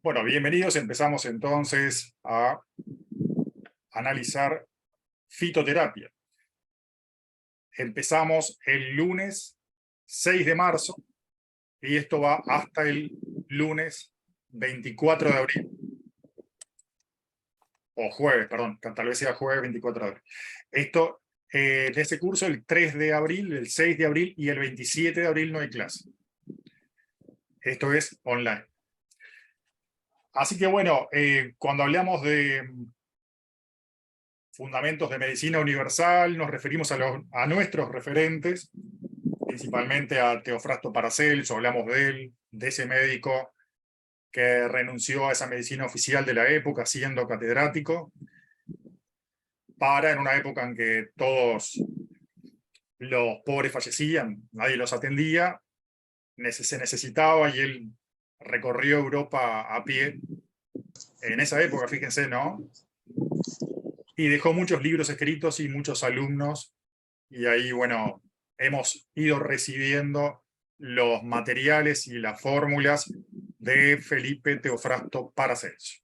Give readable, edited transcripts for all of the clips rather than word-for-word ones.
Bueno, bienvenidos. Empezamos entonces a analizar fitoterapia. Empezamos el lunes 6 de marzo y esto va hasta el lunes 24 de abril. O jueves, perdón, tal vez sea jueves 24 de abril. Esto, en ese curso, el 3 de abril, el 6 de abril y el 27 de abril no hay clase. Esto es online. Así que bueno, cuando hablamos de fundamentos de medicina universal, nos referimos a nuestros referentes, principalmente a Teofrasto Paracelso, hablamos de él, de ese médico que renunció a esa medicina oficial de la época, siendo catedrático, en una época en que todos los pobres fallecían, nadie los atendía, se necesitaba, y él recorrió Europa a pie, en esa época, fíjense, ¿no? Y dejó muchos libros escritos y muchos alumnos, y ahí, bueno, hemos ido recibiendo los materiales y las fórmulas de Felipe Teofrasto Paracelso.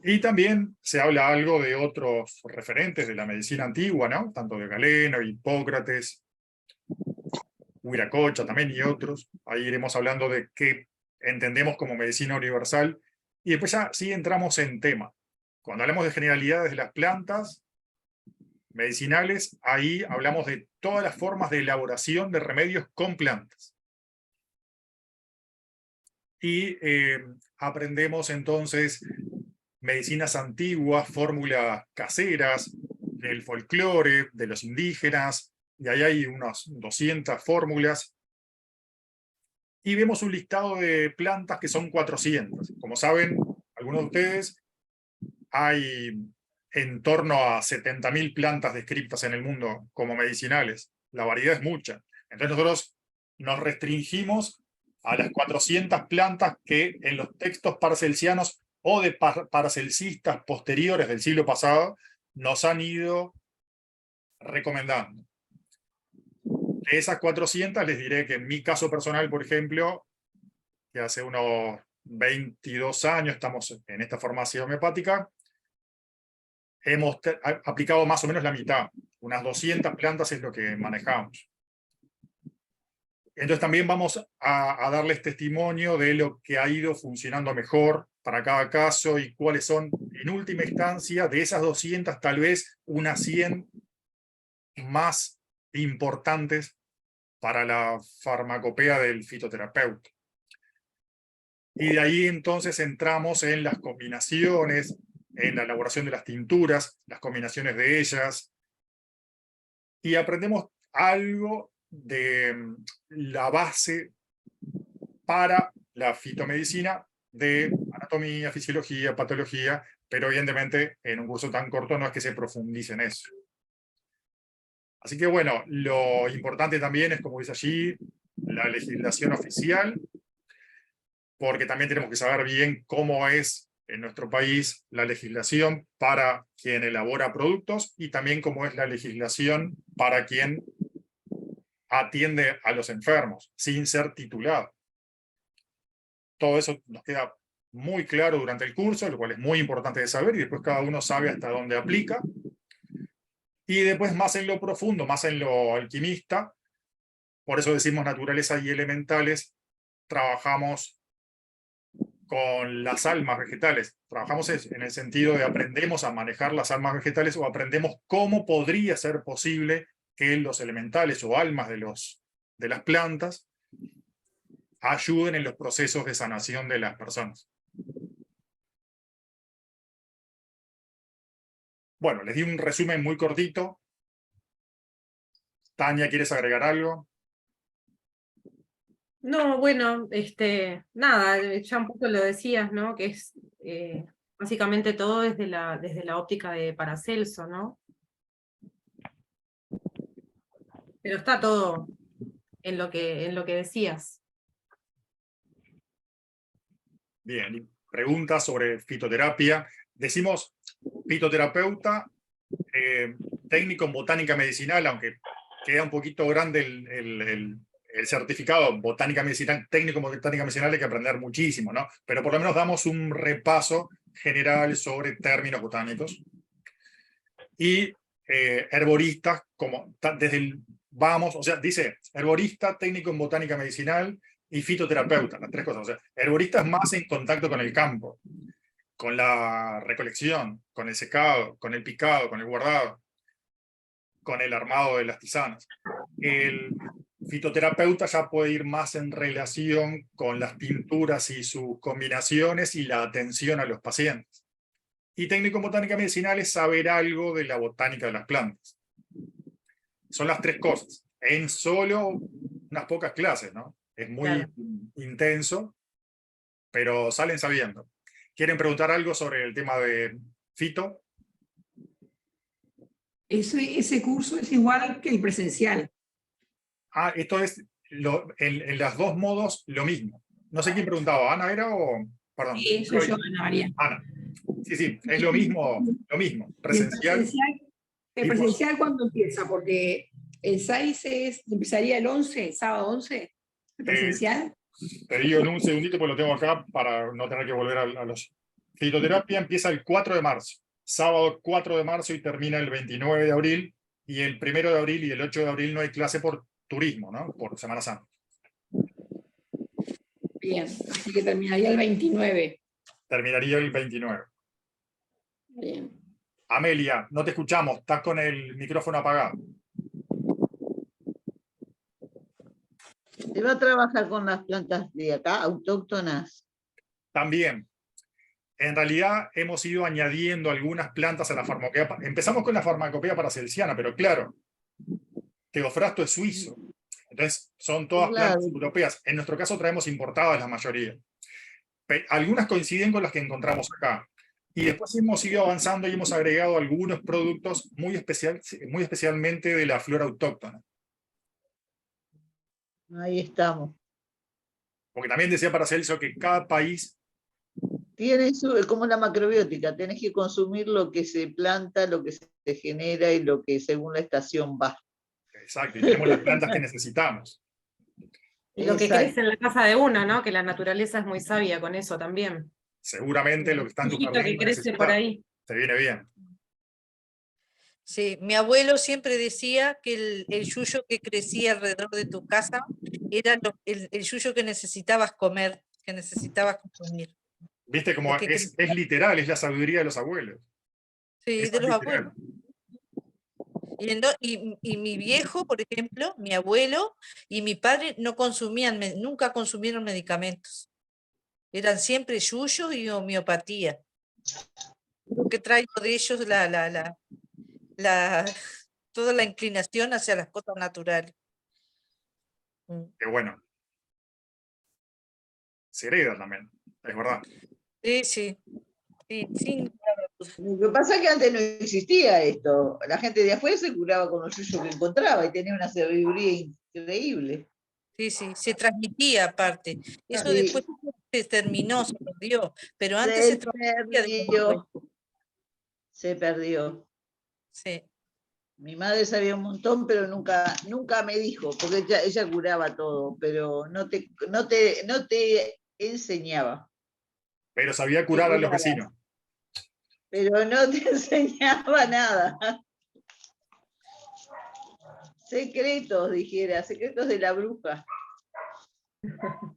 Y también se habla algo de otros referentes de la medicina antigua, ¿no? Tanto de Galeno, Hipócrates, Huiracocha también y otros. Ahí iremos hablando de qué entendemos como medicina universal. Y después ya sí entramos en tema. Cuando hablamos de generalidades de las plantas medicinales, ahí hablamos de todas las formas de elaboración de remedios con plantas. Y aprendemos entonces medicinas antiguas, fórmulas caseras, del folclore, de los indígenas, y ahí hay unas 200 fórmulas. Y vemos un listado de plantas que son 400. Como saben, algunos de ustedes, hay en torno a 70.000 plantas descritas en el mundo como medicinales. La variedad es mucha. Entonces nosotros nos restringimos a las 400 plantas que en los textos paracelsianos o de paracelcistas posteriores del siglo pasado nos han ido recomendando. De esas 400 les diré que en mi caso personal, por ejemplo, que hace unos 22 años estamos en esta farmacia homeopática, hemos aplicado más o menos la mitad, unas 200 plantas es lo que manejamos. Entonces también vamos a darles testimonio de lo que ha ido funcionando mejor para cada caso y cuáles son, en última instancia, de esas 200, tal vez unas 100 más importantes para la farmacopea del fitoterapeuta. Y de ahí entonces entramos en las combinaciones, en la elaboración de las tinturas, las combinaciones de ellas, y aprendemos algo de la base para la fitomedicina de anatomía, fisiología, patología, pero evidentemente en un curso tan corto no es que se profundice en eso. Así que bueno, lo importante también es, como dice allí, la legislación oficial, porque también tenemos que saber bien cómo es en nuestro país la legislación para quien elabora productos y también cómo es la legislación para quien atiende a los enfermos, sin ser titulado. Todo eso nos queda muy claro durante el curso, lo cual es muy importante de saber, y después cada uno sabe hasta dónde aplica. Y después más en lo profundo, más en lo alquimista, por eso decimos naturaleza y elementales, trabajamos con las almas vegetales. Trabajamos en el sentido de aprendemos a manejar las almas vegetales o aprendemos cómo podría ser posible que los elementales o almas de las plantas ayuden en los procesos de sanación de las personas. Bueno, les di un resumen muy cortito. Tania, ¿quieres agregar algo? No, bueno, nada, ya un poco lo decías, ¿no? Que es básicamente todo desde la óptica de Paracelso, ¿no? Pero está todo en lo que decías. Bien, y preguntas sobre fitoterapia. Decimos fitoterapeuta, técnico en botánica medicinal, aunque queda un poquito grande el certificado botánica medicinal, técnico botánica medicinal, hay que aprender muchísimo, ¿no? Pero por lo menos damos un repaso general sobre términos botánicos. Y herboristas, como desde el vamos, o sea, dice herborista, técnico en botánica medicinal y fitoterapeuta, las tres cosas. O sea, herborista es más en contacto con el campo, con la recolección, con el secado, con el picado, con el guardado, con el armado de las tisanas. El fitoterapeuta ya puede ir más en relación con las tinturas y sus combinaciones y la atención a los pacientes. Y técnico en botánica medicinal es saber algo de la botánica de las plantas. Son las tres cosas, en solo unas pocas clases, ¿no? Es muy intenso, pero salen sabiendo. ¿Quieren preguntar algo sobre el tema de fito? Ese curso es igual que el presencial. Esto es en los dos modos lo mismo. No sé quién preguntaba, ¿Ana era o...? Perdón. Sí, soy yo, Ana María. Ana. Sí, es lo mismo, presencial. ¿El presencial cuándo empieza? Porque el 6 empezaría el 11, sábado 11, el presencial. Te digo en un segundito, pues lo tengo acá para no tener que volver a los... Fitoterapia empieza el 4 de marzo, sábado 4 de marzo y termina el 29 de abril, y el 1 de abril y el 8 de abril no hay clase por turismo, ¿no? Por Semana Santa. Bien, así que terminaría el 29. Terminaría el 29. Bien. Amelia, no te escuchamos, estás con el micrófono apagado. ¿Se va a trabajar con las plantas de acá, autóctonas? También. En realidad hemos ido añadiendo algunas plantas a la farmacopea. Empezamos con la farmacopea paracelsiana, pero claro, Teofrasto es suizo. Entonces son todas plantas europeas. En nuestro caso traemos importadas la mayoría. Algunas coinciden con las que encontramos acá. Y después hemos ido avanzando y hemos agregado algunos productos muy especialmente de la flora autóctona. Ahí estamos. Porque también decía Paracelso que cada país... Tiene como la macrobiótica, tenés que consumir lo que se planta, lo que se genera y lo que según la estación va. Exacto, y tenemos las plantas que necesitamos. Y lo que crece en la casa de uno, ¿no? Que la naturaleza es muy sabia con eso también. Seguramente lo que está en tu jardín que crece por ahí. te viene bien. Sí, mi abuelo siempre decía que el yuyo que crecía alrededor de tu casa era el yuyo que necesitabas comer, que necesitabas consumir. ¿Viste cómo es literal, es la sabiduría de los abuelos? Sí, es de los literal. abuelos. Y mi viejo, por ejemplo, mi abuelo y mi padre nunca consumieron medicamentos. Eran siempre yuyos y homeopatía. Lo que traigo de ellos toda la inclinación hacia las cosas naturales. Qué bueno. Se hereda también, es verdad. Sí, sí. Sí. Lo que pasa es que antes no existía esto. La gente de afuera se curaba con lo suyo que encontraba y tenía una sabiduría increíble. Sí, se transmitía aparte. Eso Sí. después se terminó, se perdió, pero antes se transmitía. Se perdió. Sí. Mi madre sabía un montón, pero nunca me dijo, porque ella curaba todo, pero no te enseñaba. Pero sabía curar a los vecinos. Pero no te enseñaba nada. Secretos, dijera, secretos de la bruja.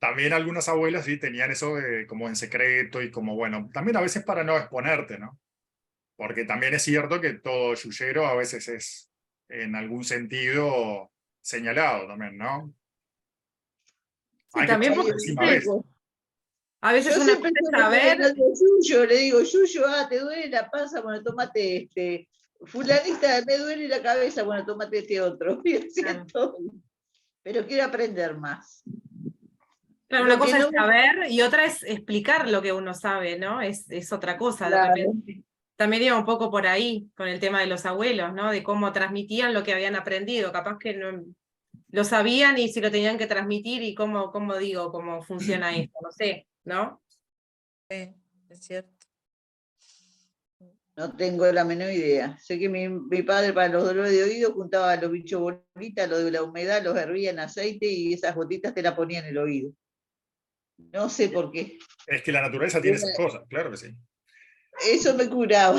También algunas abuelas sí tenían eso como en secreto y como, bueno, también a veces para no exponerte, ¿no? Porque también es cierto que todo yuyero a veces es, en algún sentido, señalado también, ¿no? Sí, también porque a veces yo uno siempre empieza a ver... le digo, Yuyo, ¿te duele la panza? Bueno, tómate fulanista, me duele la cabeza, bueno, tómate este otro. Pero quiero aprender más. Claro, una cosa es saber y otra es explicar lo que uno sabe, ¿no? Es otra cosa. Claro. De repente. También iba un poco por ahí, con el tema de los abuelos, ¿no? De cómo transmitían lo que habían aprendido. Capaz que no lo sabían y si lo tenían que transmitir y cómo funciona esto, no sé, ¿no? Sí, es cierto. No tengo la menor idea. Sé que mi padre para los dolores de oído juntaba los bichos bolitas, lo de la humedad, los hervía en aceite y esas gotitas te las ponía en el oído. No sé por qué. Es que la naturaleza tiene esas cosas, claro que sí. Eso me curaba.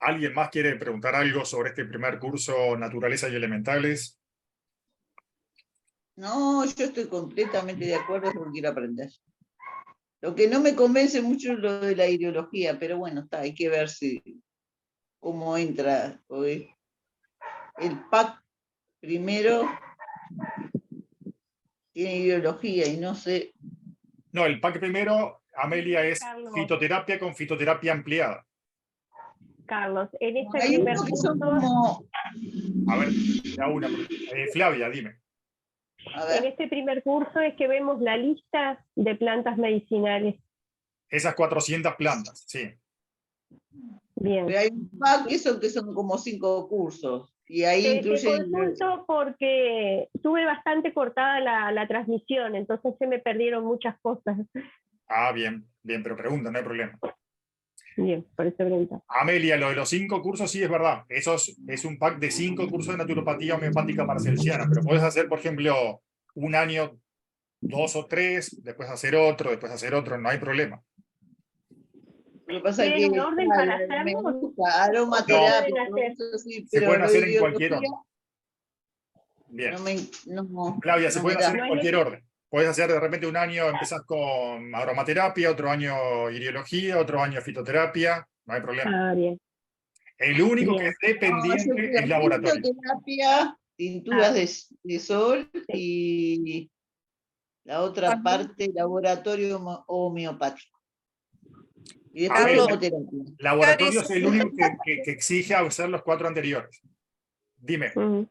¿Alguien más quiere preguntar algo sobre este primer curso Naturaleza y Elementales? No, yo estoy completamente de acuerdo con lo que quiero aprender. Lo que no me convence mucho es lo de la ideología, pero bueno, está, hay que ver cómo entra hoy. El PAC primero tiene ideología y no sé. No, el PAC primero, Amelia, es Carlos. fitoterapia con fitoterapia ampliada. Carlos, en este Hay primer unos que son curso, como. A ver, ya una. Flavia, dime. A en ver, este primer curso es que vemos la lista de plantas medicinales. Esas 400 plantas, sí. Bien. pero hay un PAC que son como 5 cursos. Y ahí Te incluyen. consulto porque tuve bastante cortada la transmisión, entonces se me perdieron muchas cosas. Ah, bien, bien, pero pregunta, no hay problema. Bien, por eso pregunto. Amelia, lo de los 5 cursos sí es verdad. Eso es un pack de 5 cursos de naturopatía homeopática paracelsiana, pero puedes hacer, por ejemplo, un año, 2 o 3, después hacer otro, no hay problema. Lo que pasa es que ¿Tienen un orden para me hacerlo? gusta aromaterapia, No. todo eso sí, Se pero pueden lo hacer de en cualquier ideología orden. Bien. no Flavia, se me pueden da. hacer en cualquier orden. Puedes hacer de repente un año, empezás con aromaterapia, otro año ideología, otro año fitoterapia, no hay problema. Ah, bien. El único que Bien. es Yo dependiente quiero es laboratorio. fitoterapia, tinturas Ah. de sol y la otra parte, laboratorio homeopático. Y después Amelia, Carlos, quimioterapia. laboratorio Caris, es el único que exige hacer los 4 anteriores. Dime. Mm.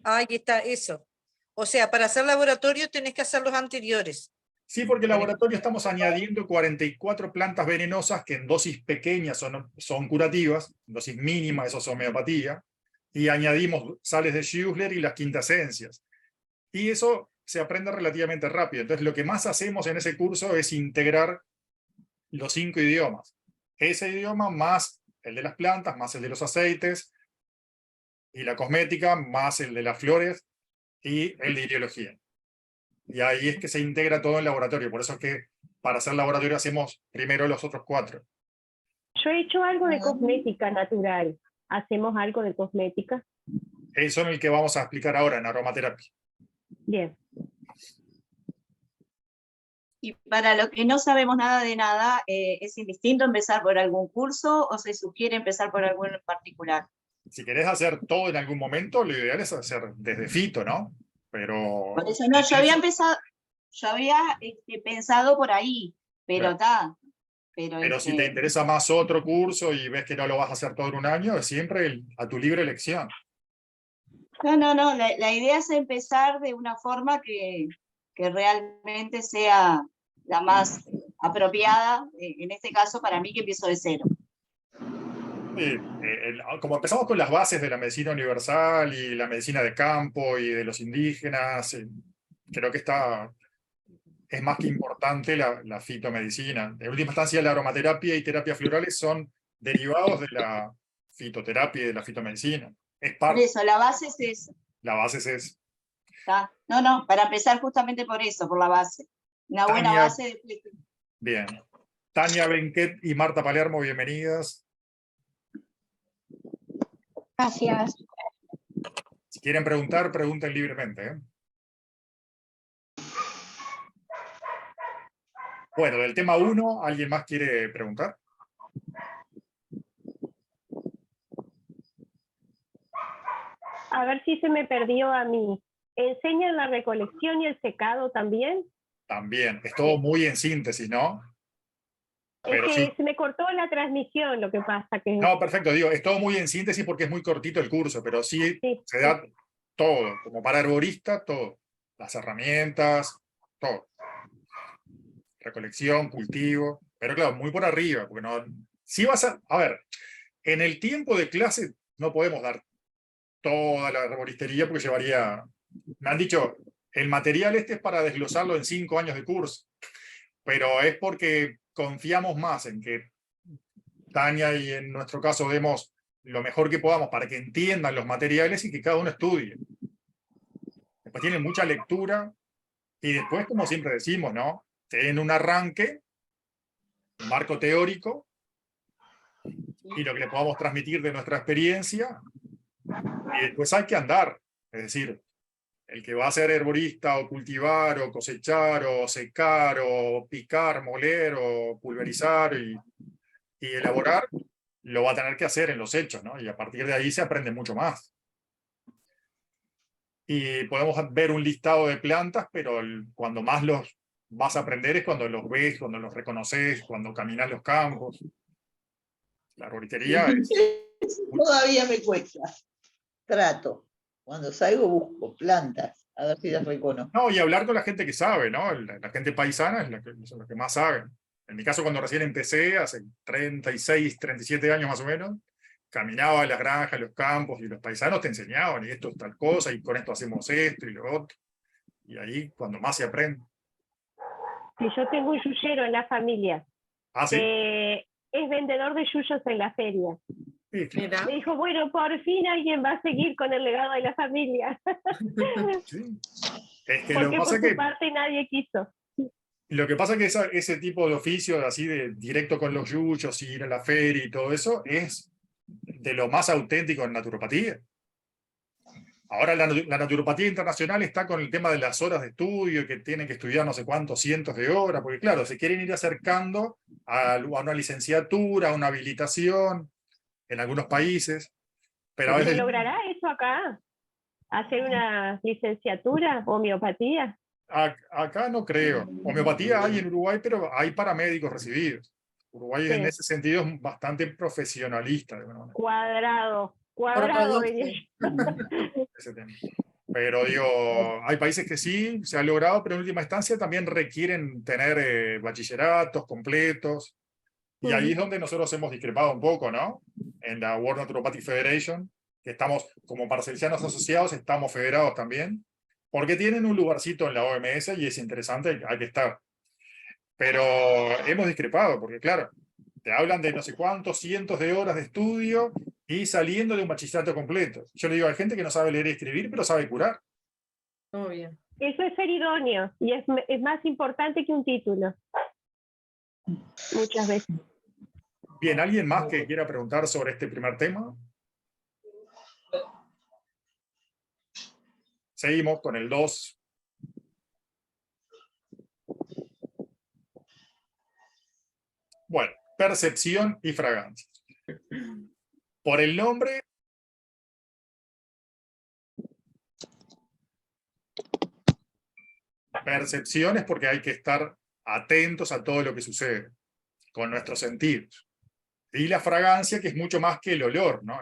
ahí está eso. O sea, para hacer laboratorio tenés que hacer los anteriores. Sí, porque en laboratorio estamos añadiendo 44 plantas venenosas que en dosis pequeñas son curativas, en dosis mínimas eso es homeopatía, y añadimos sales de Schussler y las quintasencias. Y eso se aprende relativamente rápido. Entonces lo que más hacemos en ese curso es integrar los 5 idiomas. Ese idioma más el de las plantas, más el de los aceites, y la cosmética, más el de las flores y el de ideología. Y ahí es que se integra todo en laboratorio. Por eso es que para hacer laboratorio hacemos primero los otros 4. Yo he hecho algo de cosmética natural. ¿Hacemos algo de cosmética? Eso es el que vamos a explicar ahora en aromaterapia. Bien. Y para los que no sabemos nada de nada, ¿es indistinto empezar por algún curso o se sugiere empezar por alguno en particular? Si querés hacer todo en algún momento, lo ideal es hacer desde fito, ¿no? Pero... Por eso no, yo había pensado por ahí, pero Claro. está. Pero si te interesa más otro curso y ves que no lo vas a hacer todo en un año, es siempre a tu libre elección. No, la idea es empezar de una forma que realmente sea la más apropiada, en este caso para mí que empiezo de cero. Como empezamos con las bases de la medicina universal y la medicina de campo y de los indígenas, creo que es más que importante la fitomedicina. En última instancia, la aromaterapia y terapia florales son derivados de la fitoterapia y de la fitomedicina. Es Por parte. eso, la base es esa. La base es esa. ¿Está? No, para empezar justamente por eso, por la base. Una buena Tania, base. Bien. Tania Benquet y Marta Palermo, bienvenidas. Gracias. Si quieren preguntar, pregunten libremente, ¿eh? Bueno, del tema 1, ¿alguien más quiere preguntar? A ver si se me perdió a mí. ¿Enseñan la recolección y el secado también? También. Es todo muy en síntesis, ¿no? Pero es que sí. se me cortó la transmisión, lo que pasa que... No, perfecto, digo, es todo muy en síntesis porque es muy cortito el curso, pero sí, se da todo, como para arborista, todo. Las herramientas, todo. Recolección, cultivo, pero claro, muy por arriba, porque no... Si vas a ver, en el tiempo de clase no podemos dar toda la arboristería porque llevaría... Me han dicho, el material este es para desglosarlo en 5 años de curso, pero es porque confiamos más en que Tania y en nuestro caso demos lo mejor que podamos para que entiendan los materiales y que cada uno estudie. Después tienen mucha lectura y después, como siempre decimos, ¿no? Tienen un arranque, un marco teórico y lo que le podamos transmitir de nuestra experiencia, y después hay que andar. Es decir, el que va a ser herborista o cultivar o cosechar o secar o picar, moler o pulverizar y elaborar, lo va a tener que hacer en los hechos, ¿no? Y a partir de ahí se aprende mucho más. Y podemos ver un listado de plantas, pero cuando más los vas a aprender es cuando los ves, cuando los reconoces, cuando caminas los campos. La arboristería es... Todavía me cuesta. Trato. Cuando salgo busco plantas, a ver si las reconozco. No, y hablar con la gente que sabe, ¿no? La gente paisana es son los que más saben. En mi caso, cuando recién empecé, hace 36, 37 años más o menos, caminaba a las granjas, los campos, y los paisanos te enseñaban, y esto es tal cosa, y con esto hacemos esto y lo otro. Y ahí, cuando más se aprende. Sí, yo tengo un yuyero en la familia. Ah, sí. Es vendedor de yuyos en la feria. Sí, claro. Mira. Me dijo, bueno, por fin alguien va a seguir con el legado de la familia. Sí. Es que Porque lo que pasa por es que... su parte nadie quiso. Lo que pasa es que ese tipo de oficio, así de directo con los yuyos, y ir a la feria y todo eso, es de lo más auténtico en naturopatía. Ahora la naturopatía internacional está con el tema de las horas de estudio, que tienen que estudiar no sé cuántos cientos de horas, porque claro, se quieren ir acercando a una licenciatura, a una habilitación, en algunos países, pero a ¿Se veces... logrará eso acá? ¿Hacer una licenciatura, homeopatía? Acá no creo. Homeopatía hay en Uruguay, pero hay paramédicos recibidos. Uruguay Sí. en ese sentido es bastante profesionalista. De alguna manera, Cuadrado, Ortodoxo. diría yo. ese tema. Pero digo, hay países que sí se ha logrado, pero en última instancia también requieren tener bachilleratos completos. Y ahí es donde nosotros hemos discrepado un poco, ¿no? En la World Naturopathic Federation, que estamos como paracelsianos asociados, estamos federados también, porque tienen un lugarcito en la OMS y es interesante, hay que estar. Pero hemos discrepado, porque claro, te hablan de no sé cuántos cientos de horas de estudio y saliendo de un bachillerato completo. Yo le digo, hay gente que no sabe leer y escribir, pero sabe curar. Obvio. Eso es ser idóneo y es más importante que un título. Muchas veces. Bien, ¿alguien más que quiera preguntar sobre este primer tema? Seguimos con el 2. Bueno, percepción y fragancia. Por el nombre, percepción es porque hay que estar atentos a todo lo que sucede con nuestros sentidos. Y la fragancia, que es mucho más que el olor, ¿no?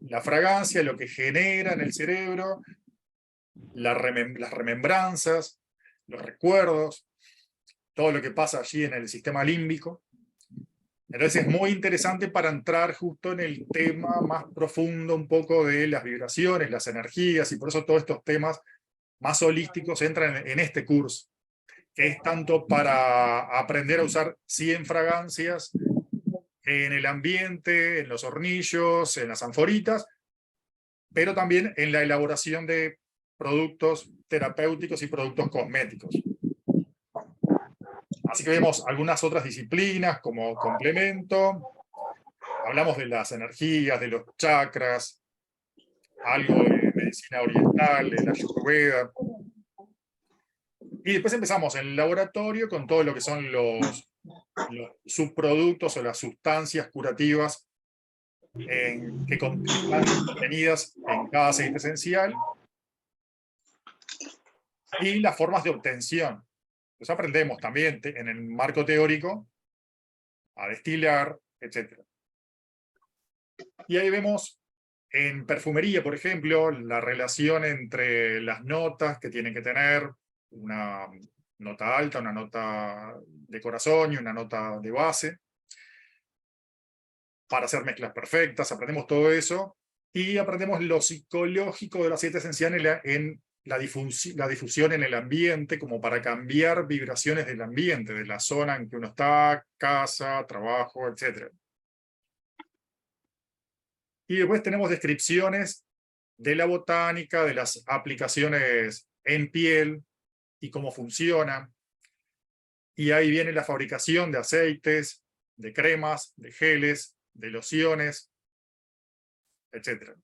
La fragancia, lo que genera en el cerebro, las remembranzas, los recuerdos, todo lo que pasa allí en el sistema límbico. Entonces es muy interesante para entrar justo en el tema más profundo un poco de las vibraciones, las energías, y por eso todos estos temas más holísticos entran en este curso, que es tanto para aprender a usar 100 fragancias en el ambiente, en los hornillos, en las anforitas, pero también en la elaboración de productos terapéuticos y productos cosméticos. Así que vemos algunas otras disciplinas como complemento. Hablamos de las energías, de los chakras, algo de medicina oriental, de la Ayurveda. Y después empezamos en el laboratorio con todo lo que son los subproductos o las sustancias curativas que están contenidas en cada aceite esencial y las formas de obtención. Pues aprendemos también en el marco teórico a destilar, etc. Y ahí vemos en perfumería, por ejemplo, la relación entre las notas que tienen que tener, una nota alta, una nota de corazón y una nota de base, para hacer mezclas perfectas. Aprendemos todo eso y aprendemos lo psicológico del aceite esencial en la difusión en el ambiente, como para cambiar vibraciones del ambiente, de la zona en que uno está, casa, trabajo, etc. Y después tenemos descripciones de la botánica, de las aplicaciones en piel y cómo funcionan. Y ahí viene la fabricación de aceites, de cremas, de geles, de lociones, etc.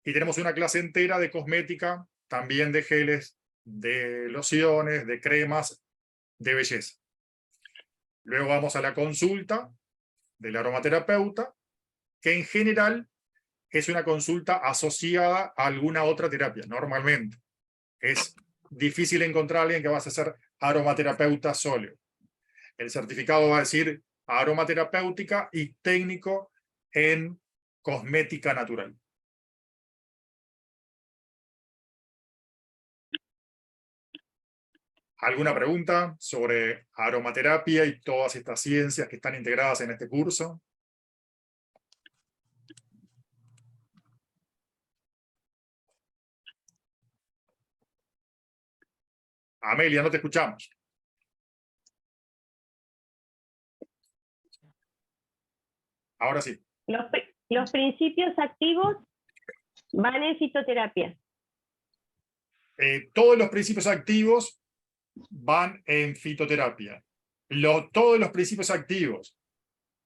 Y tenemos una clase entera de cosmética, también de geles, de lociones, de cremas, de belleza. Luego vamos a la consulta del aromaterapeuta, que en general es una consulta asociada a alguna otra terapia, normalmente. Es difícil encontrar a alguien que va a ser aromaterapeuta solo. El certificado va a decir aromaterapéutica y técnico en cosmética natural. ¿Alguna pregunta sobre aromaterapia y todas estas ciencias que están integradas en este curso? Amelia, no te escuchamos. Ahora sí. Los principios activos van en fitoterapia. Todos los principios activos van en fitoterapia. Todos los principios activos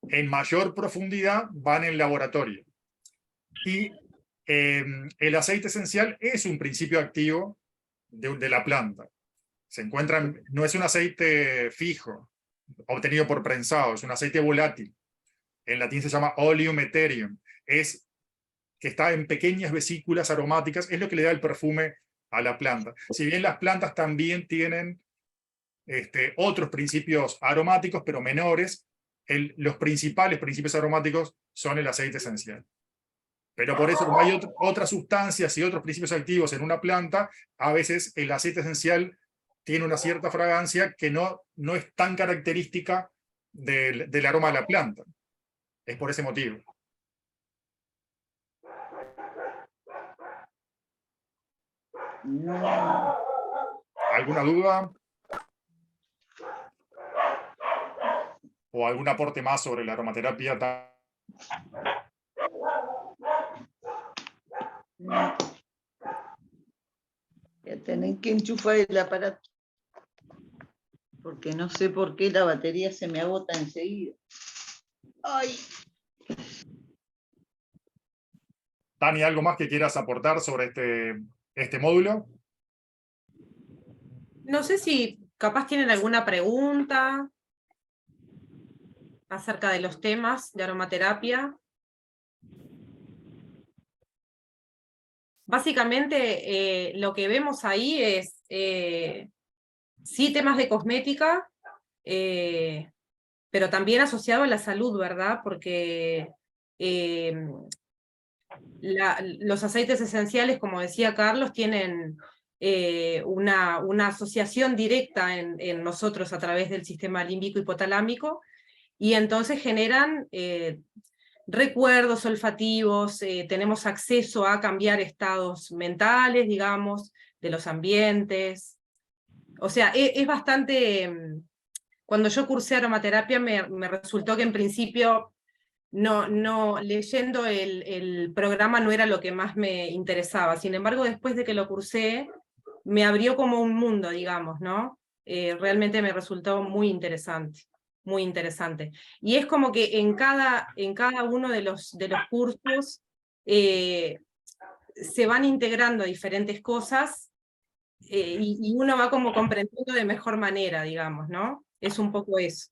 en mayor profundidad van en laboratorio. Y el aceite esencial es un principio activo de la planta. Se encuentran, no es un aceite fijo, obtenido por prensado, es un aceite volátil. En latín se llama oleum ethereum. Es que está en pequeñas vesículas aromáticas, es lo que le da el perfume a la planta. Si bien las plantas también tienen otros principios aromáticos, pero menores, los principales principios aromáticos son el aceite esencial. Pero por eso, como hay otras sustancias y otros principios activos en una planta, a veces el aceite esencial tiene una cierta fragancia que no es tan característica del aroma de la planta. Es por ese motivo. No. ¿Alguna duda? ¿O algún aporte más sobre la aromaterapia? No. Voy a tener que enchufar el aparato. Porque no sé por qué la batería se me agota enseguida. ¡Ay! Tani, ¿algo más que quieras aportar sobre este módulo? No sé si capaz tienen alguna pregunta acerca de los temas de aromaterapia. Básicamente lo que vemos ahí es sí temas de cosmética, pero también asociado a la salud, ¿verdad? Porque los aceites esenciales, como decía Carlos, tienen una asociación directa en nosotros a través del sistema límbico hipotalámico, y entonces generan recuerdos olfativos, tenemos acceso a cambiar estados mentales, digamos, de los ambientes. O sea, es bastante... Cuando yo cursé aromaterapia me resultó que en principio leyendo el programa no era lo que más me interesaba. Sin embargo, después de que lo cursé, me abrió como un mundo, digamos, ¿no? Realmente me resultó muy interesante. Muy interesante. Y es como que en cada uno de los cursos se van integrando diferentes cosas y uno va como comprendiendo de mejor manera, digamos, ¿no? Es un poco eso.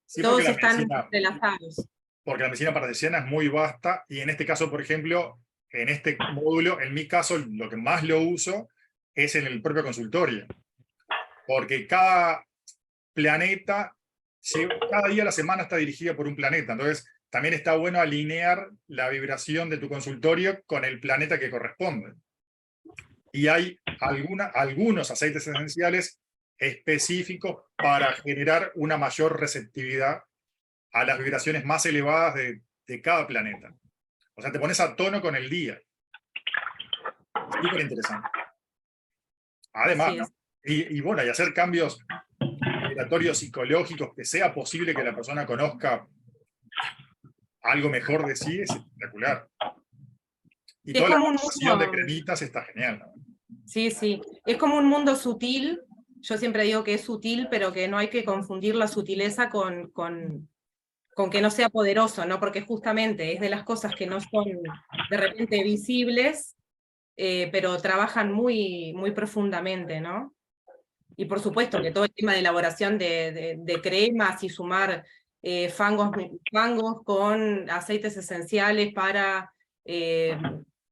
Sí, Todos están entrelazados. Porque la medicina paradisiana es muy vasta, y en este caso, por ejemplo, en este módulo, en mi caso, lo que más lo uso es en el propio consultorio. Porque cada planeta, cada día de la semana está dirigida por un planeta. Entonces, también está bueno alinear la vibración de tu consultorio con el planeta que corresponde. Y hay algunos aceites esenciales específicos para generar una mayor receptividad a las vibraciones más elevadas de cada planeta. O sea, te pones a tono con el día. Es súper interesante. Además, Sí, ¿no? Y bueno, y hacer cambios respiratorios psicológicos, que sea posible que la persona conozca algo mejor de sí, es espectacular. Y Sí, es toda la como un formación de mundo, cremitas está genial, ¿no? sí, sí, es como un mundo sutil. Yo siempre digo que es sutil, pero que no hay que confundir la sutileza con que no sea poderoso, ¿no? Porque justamente es de las cosas que no son de repente visibles, pero trabajan muy, muy profundamente, ¿no? Y por supuesto que todo el tema de elaboración de cremas y sumar fangos con aceites esenciales para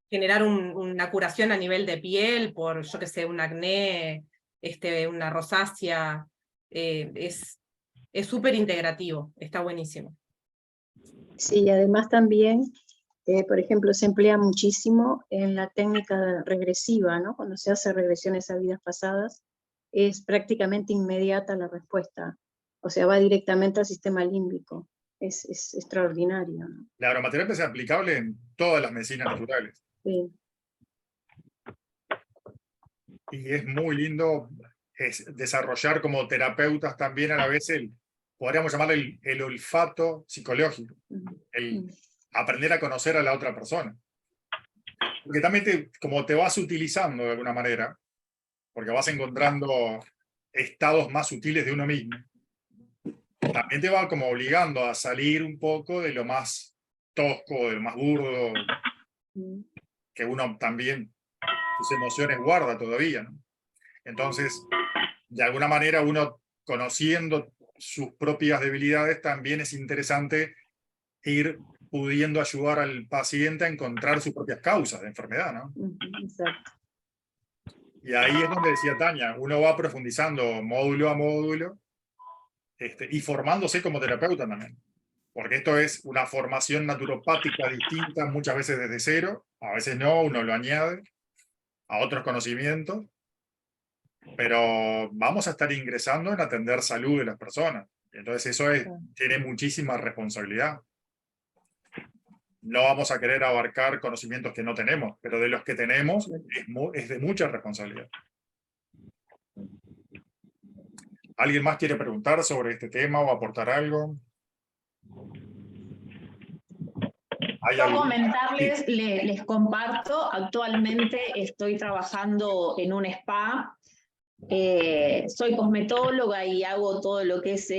generar una curación a nivel de piel por, yo qué sé, un acné, una rosácea, es súper integrativo, está buenísimo. Sí, y además también, por ejemplo, se emplea muchísimo en la técnica regresiva, ¿no? Cuando se hace regresiones a vidas pasadas, es prácticamente inmediata la respuesta. O sea, va directamente al sistema límbico. Es extraordinario, ¿no? La aromaterapia es aplicable en todas las medicinas naturales. Sí. Y es muy lindo desarrollar como terapeutas también a la vez podríamos llamarle el olfato psicológico, el aprender a conocer a la otra persona. Porque también como te vas utilizando de alguna manera, porque vas encontrando estados más sutiles de uno mismo, también te va como obligando a salir un poco de lo más tosco, de lo más burdo, que uno también sus emociones guarda todavía, ¿no? Entonces, de alguna manera, uno conociendo sus propias debilidades, también es interesante ir pudiendo ayudar al paciente a encontrar sus propias causas de enfermedad, ¿no? Exacto. Y ahí es donde decía Tania, uno va profundizando módulo a módulo y formándose como terapeuta también. Porque esto es una formación naturopática distinta, muchas veces desde cero, a veces no, uno lo añade a otros conocimientos, pero vamos a estar ingresando en atender salud de las personas. Entonces eso tiene muchísima responsabilidad. No vamos a querer abarcar conocimientos que no tenemos, pero de los que tenemos es de mucha responsabilidad. ¿Alguien más quiere preguntar sobre este tema o aportar algo? Yo comentarles, les comparto, actualmente estoy trabajando en un spa, soy cosmetóloga y hago todo lo que es,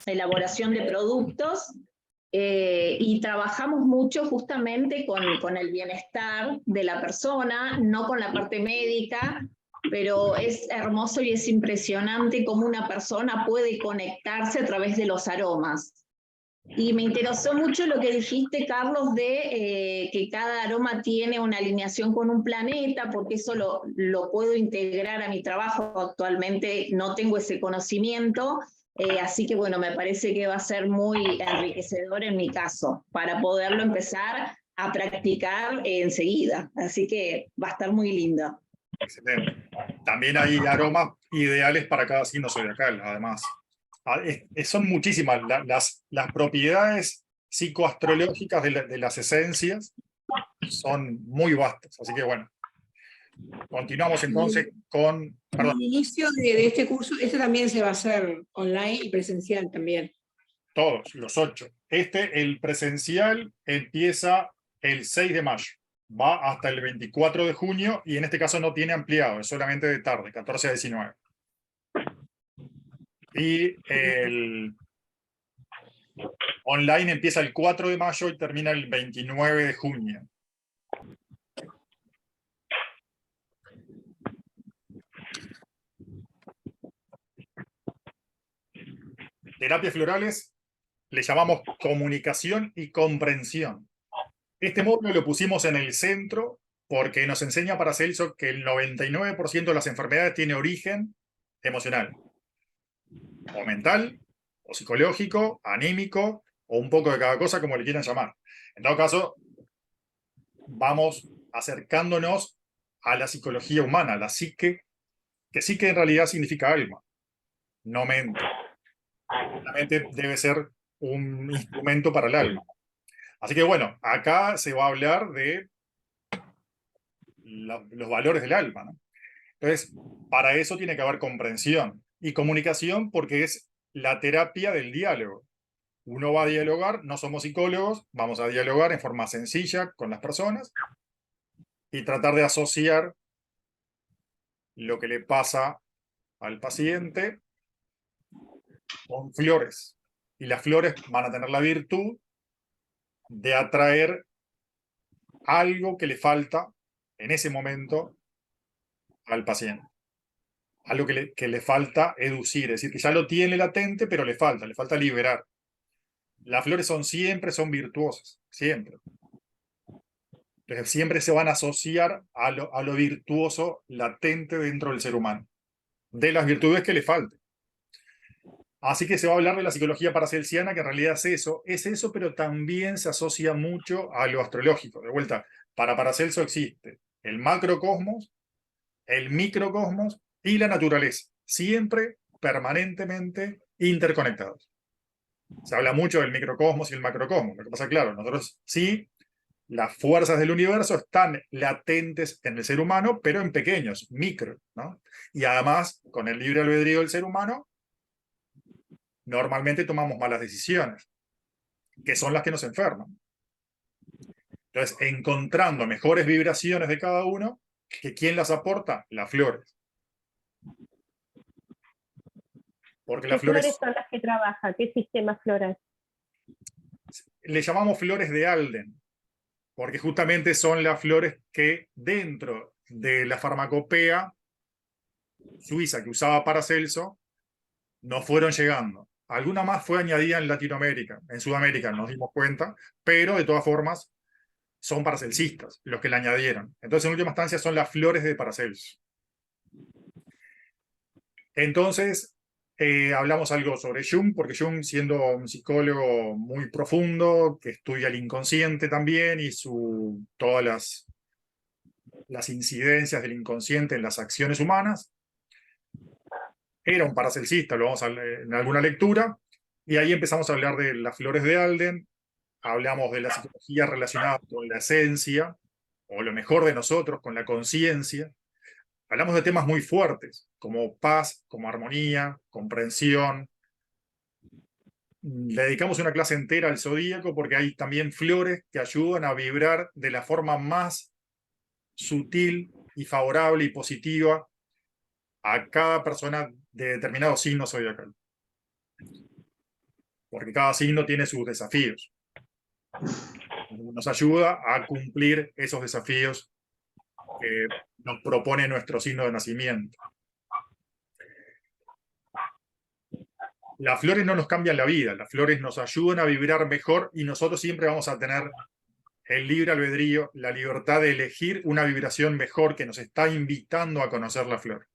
elaboración de productos, y trabajamos mucho justamente con el bienestar de la persona, no con la parte médica, pero es hermoso y es impresionante cómo una persona puede conectarse a través de los aromas. Y me interesó mucho lo que dijiste, Carlos, de que cada aroma tiene una alineación con un planeta, porque eso lo puedo integrar a mi trabajo. Actualmente no tengo ese conocimiento, así que bueno, me parece que va a ser muy enriquecedor en mi caso, para poderlo empezar a practicar enseguida. Así que va a estar muy lindo. Excelente. También hay aromas ideales para cada signo zodiacal, además. Son muchísimas las propiedades psicoastrológicas de las esencias, son muy vastas. Así que bueno, continuamos entonces con... Al inicio de este curso, este también se va a hacer online y presencial también. Todos, los 8. El presencial empieza el 6 de mayo, va hasta el 24 de junio y en este caso no tiene ampliado, es solamente de tarde, 14 a 19. Y el online empieza el 4 de mayo y termina el 29 de junio. Terapias florales le llamamos comunicación y comprensión. Este módulo lo pusimos en el centro porque nos enseña Paracelso que el 99% de las enfermedades tiene origen emocional, o mental, o psicológico, anímico, o un poco de cada cosa, como le quieran llamar. En todo caso, vamos acercándonos a la psicología humana, la psique, que psique en realidad significa alma, no mente. La mente debe ser un instrumento para el alma. Así que bueno, acá se va a hablar de los valores del alma, ¿no? Entonces, para eso tiene que haber comprensión y comunicación, porque es la terapia del diálogo. Uno va a dialogar, no somos psicólogos, vamos a dialogar en forma sencilla con las personas y tratar de asociar lo que le pasa al paciente con flores. Y las flores van a tener la virtud de atraer algo que le falta en ese momento al paciente. Algo que le falta educir, es decir, que ya lo tiene latente, pero le falta liberar. Las flores siempre son virtuosas, siempre. Entonces, siempre se van a asociar a lo virtuoso latente dentro del ser humano, de las virtudes que le falten. Así que se va a hablar de la psicología paracelsiana, que en realidad es eso, pero también se asocia mucho a lo astrológico. De vuelta, para Paracelso existe el macrocosmos, el microcosmos y la naturaleza, siempre permanentemente interconectados. Se habla mucho del microcosmos y el macrocosmos. Lo que pasa, claro, nosotros sí, las fuerzas del universo están latentes en el ser humano, pero en pequeños, micro, ¿no? Y además, con el libre albedrío del ser humano, normalmente tomamos malas decisiones, que son las que nos enferman. Entonces, encontrando mejores vibraciones de cada uno, que ¿quién las aporta? Las flores. Porque ¿Qué las flores son las que trabaja? ¿Qué sistema floral? le llamamos flores de Alden, porque justamente son las flores que dentro de la farmacopea suiza que usaba Paracelso no fueron llegando. Alguna más fue añadida en Latinoamérica, en Sudamérica nos dimos cuenta, pero de todas formas son paracelcistas los que la añadieron. Entonces, en última instancia, son las flores de Paracelso. Entonces, hablamos algo sobre Jung, porque Jung, siendo un psicólogo muy profundo, que estudia el inconsciente también y todas las incidencias del inconsciente en las acciones humanas, era un paracelsista, lo vamos a ver en alguna lectura, y ahí empezamos a hablar de las flores de Alden, hablamos de la psicología relacionada con la esencia, o lo mejor de nosotros, con la conciencia. Hablamos de temas muy fuertes, como paz, como armonía, comprensión. Le dedicamos una clase entera al zodíaco porque hay también flores que ayudan a vibrar de la forma más sutil y favorable y positiva a cada persona de determinado signo zodiacal. Porque cada signo tiene sus desafíos. Nos ayuda a cumplir esos desafíos que nos propone nuestro signo de nacimiento. Las flores no nos cambian la vida, las flores nos ayudan a vibrar mejor y nosotros siempre vamos a tener el libre albedrío, la libertad de elegir una vibración mejor que nos está invitando a conocer la flor.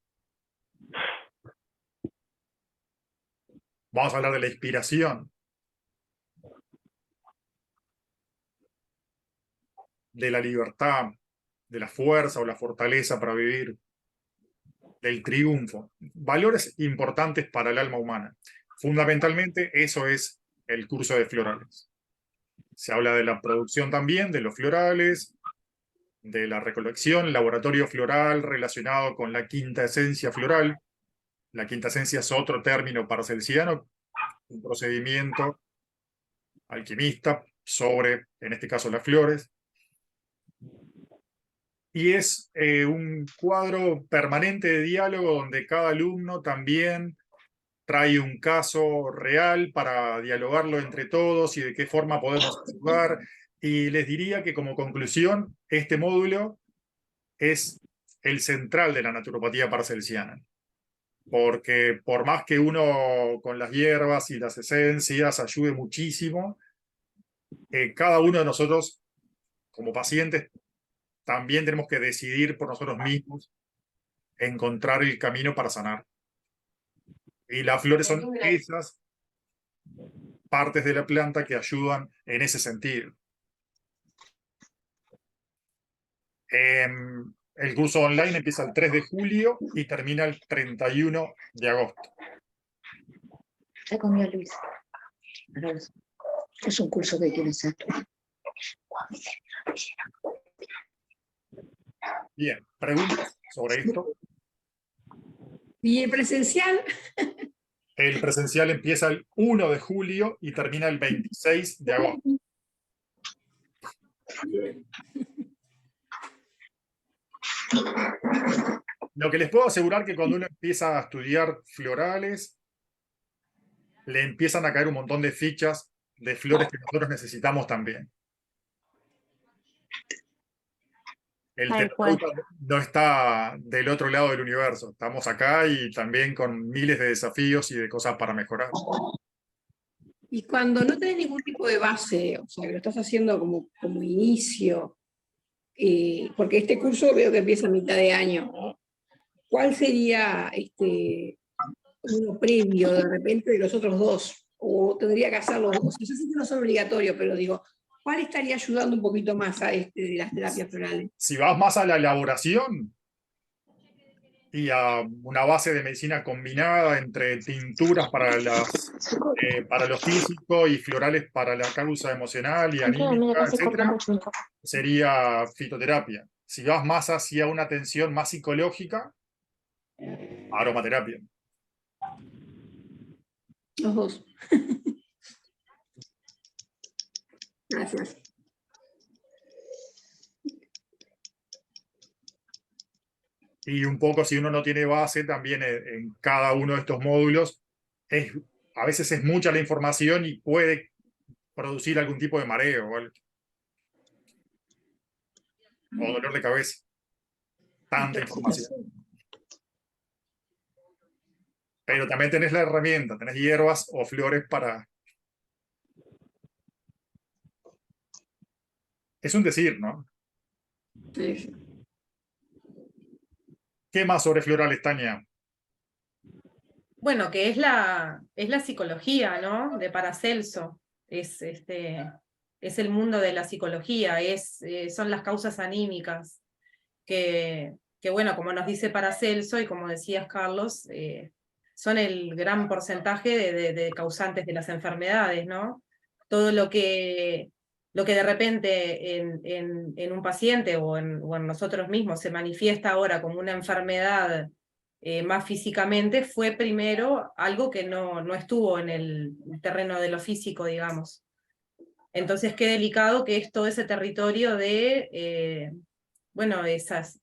Vamos a hablar de la inspiración, de la libertad, de la fuerza o la fortaleza para vivir, del triunfo. Valores importantes para el alma humana. Fundamentalmente, eso es el curso de florales. Se habla de la producción también, de los florales, de la recolección, laboratorio floral relacionado con la quinta esencia floral. La quinta esencia es otro término paracelsiano, un procedimiento alquimista sobre, en este caso, las flores. Y es un cuadro permanente de diálogo donde cada alumno también trae un caso real para dialogarlo entre todos y de qué forma podemos ayudar. Y les diría que como conclusión, este módulo es el central de la naturopatía paracelsiana. Porque por más que uno con las hierbas y las esencias ayude muchísimo, cada uno de nosotros como pacientes también tenemos que decidir por nosotros mismos encontrar el camino para sanar. Y las flores son esas partes de la planta que ayudan en ese sentido. El curso online empieza el 3 de julio y termina el 31 de agosto. Ya comió Luis. Es un curso que quiere hacer. Bien, ¿preguntas sobre esto? ¿Y el presencial? El presencial empieza el 1 de julio y termina el 26 de agosto. Lo que les puedo asegurar que cuando uno empieza a estudiar florales, le empiezan a caer un montón de fichas de flores que nosotros necesitamos también. El terapeuta no está del otro lado del universo. Estamos acá y también con miles de desafíos y de cosas para mejorar. Y cuando no tenés ningún tipo de base, o sea, que lo estás haciendo como inicio, porque este curso veo que empieza a mitad de año, ¿no? ¿Cuál sería uno previo de repente de los otros dos? ¿O tendría que hacerlo? O sea, yo sé que no son obligatorios, pero digo, ¿cuál estaría ayudando un poquito más a de las terapias florales? Si vas más a la elaboración y a una base de medicina combinada entre tinturas para lo físico y florales para la causa emocional y anímica, etcétera, sería fitoterapia. Si vas más hacia una atención más psicológica, aromaterapia. Los dos. Gracias. Y un poco, si uno no tiene base, también en cada uno de estos módulos, a veces es mucha la información y puede producir algún tipo de mareo o dolor de cabeza. Tanta información. Pero también tenés la herramienta, tenés hierbas o flores para... Es un decir, ¿no? Sí. ¿Qué más sobre florales, Tania? Bueno, que es la psicología, ¿no? De Paracelso. Es el mundo de la psicología, son las causas anímicas, que bueno, como nos dice Paracelso y como decías, Carlos, son el gran porcentaje de causantes de las enfermedades, ¿no? Todo lo que de repente en un paciente o en nosotros mismos se manifiesta ahora como una enfermedad más físicamente, fue primero algo que no estuvo en el terreno de lo físico, digamos. Entonces, qué delicado que es todo ese territorio de, bueno, esas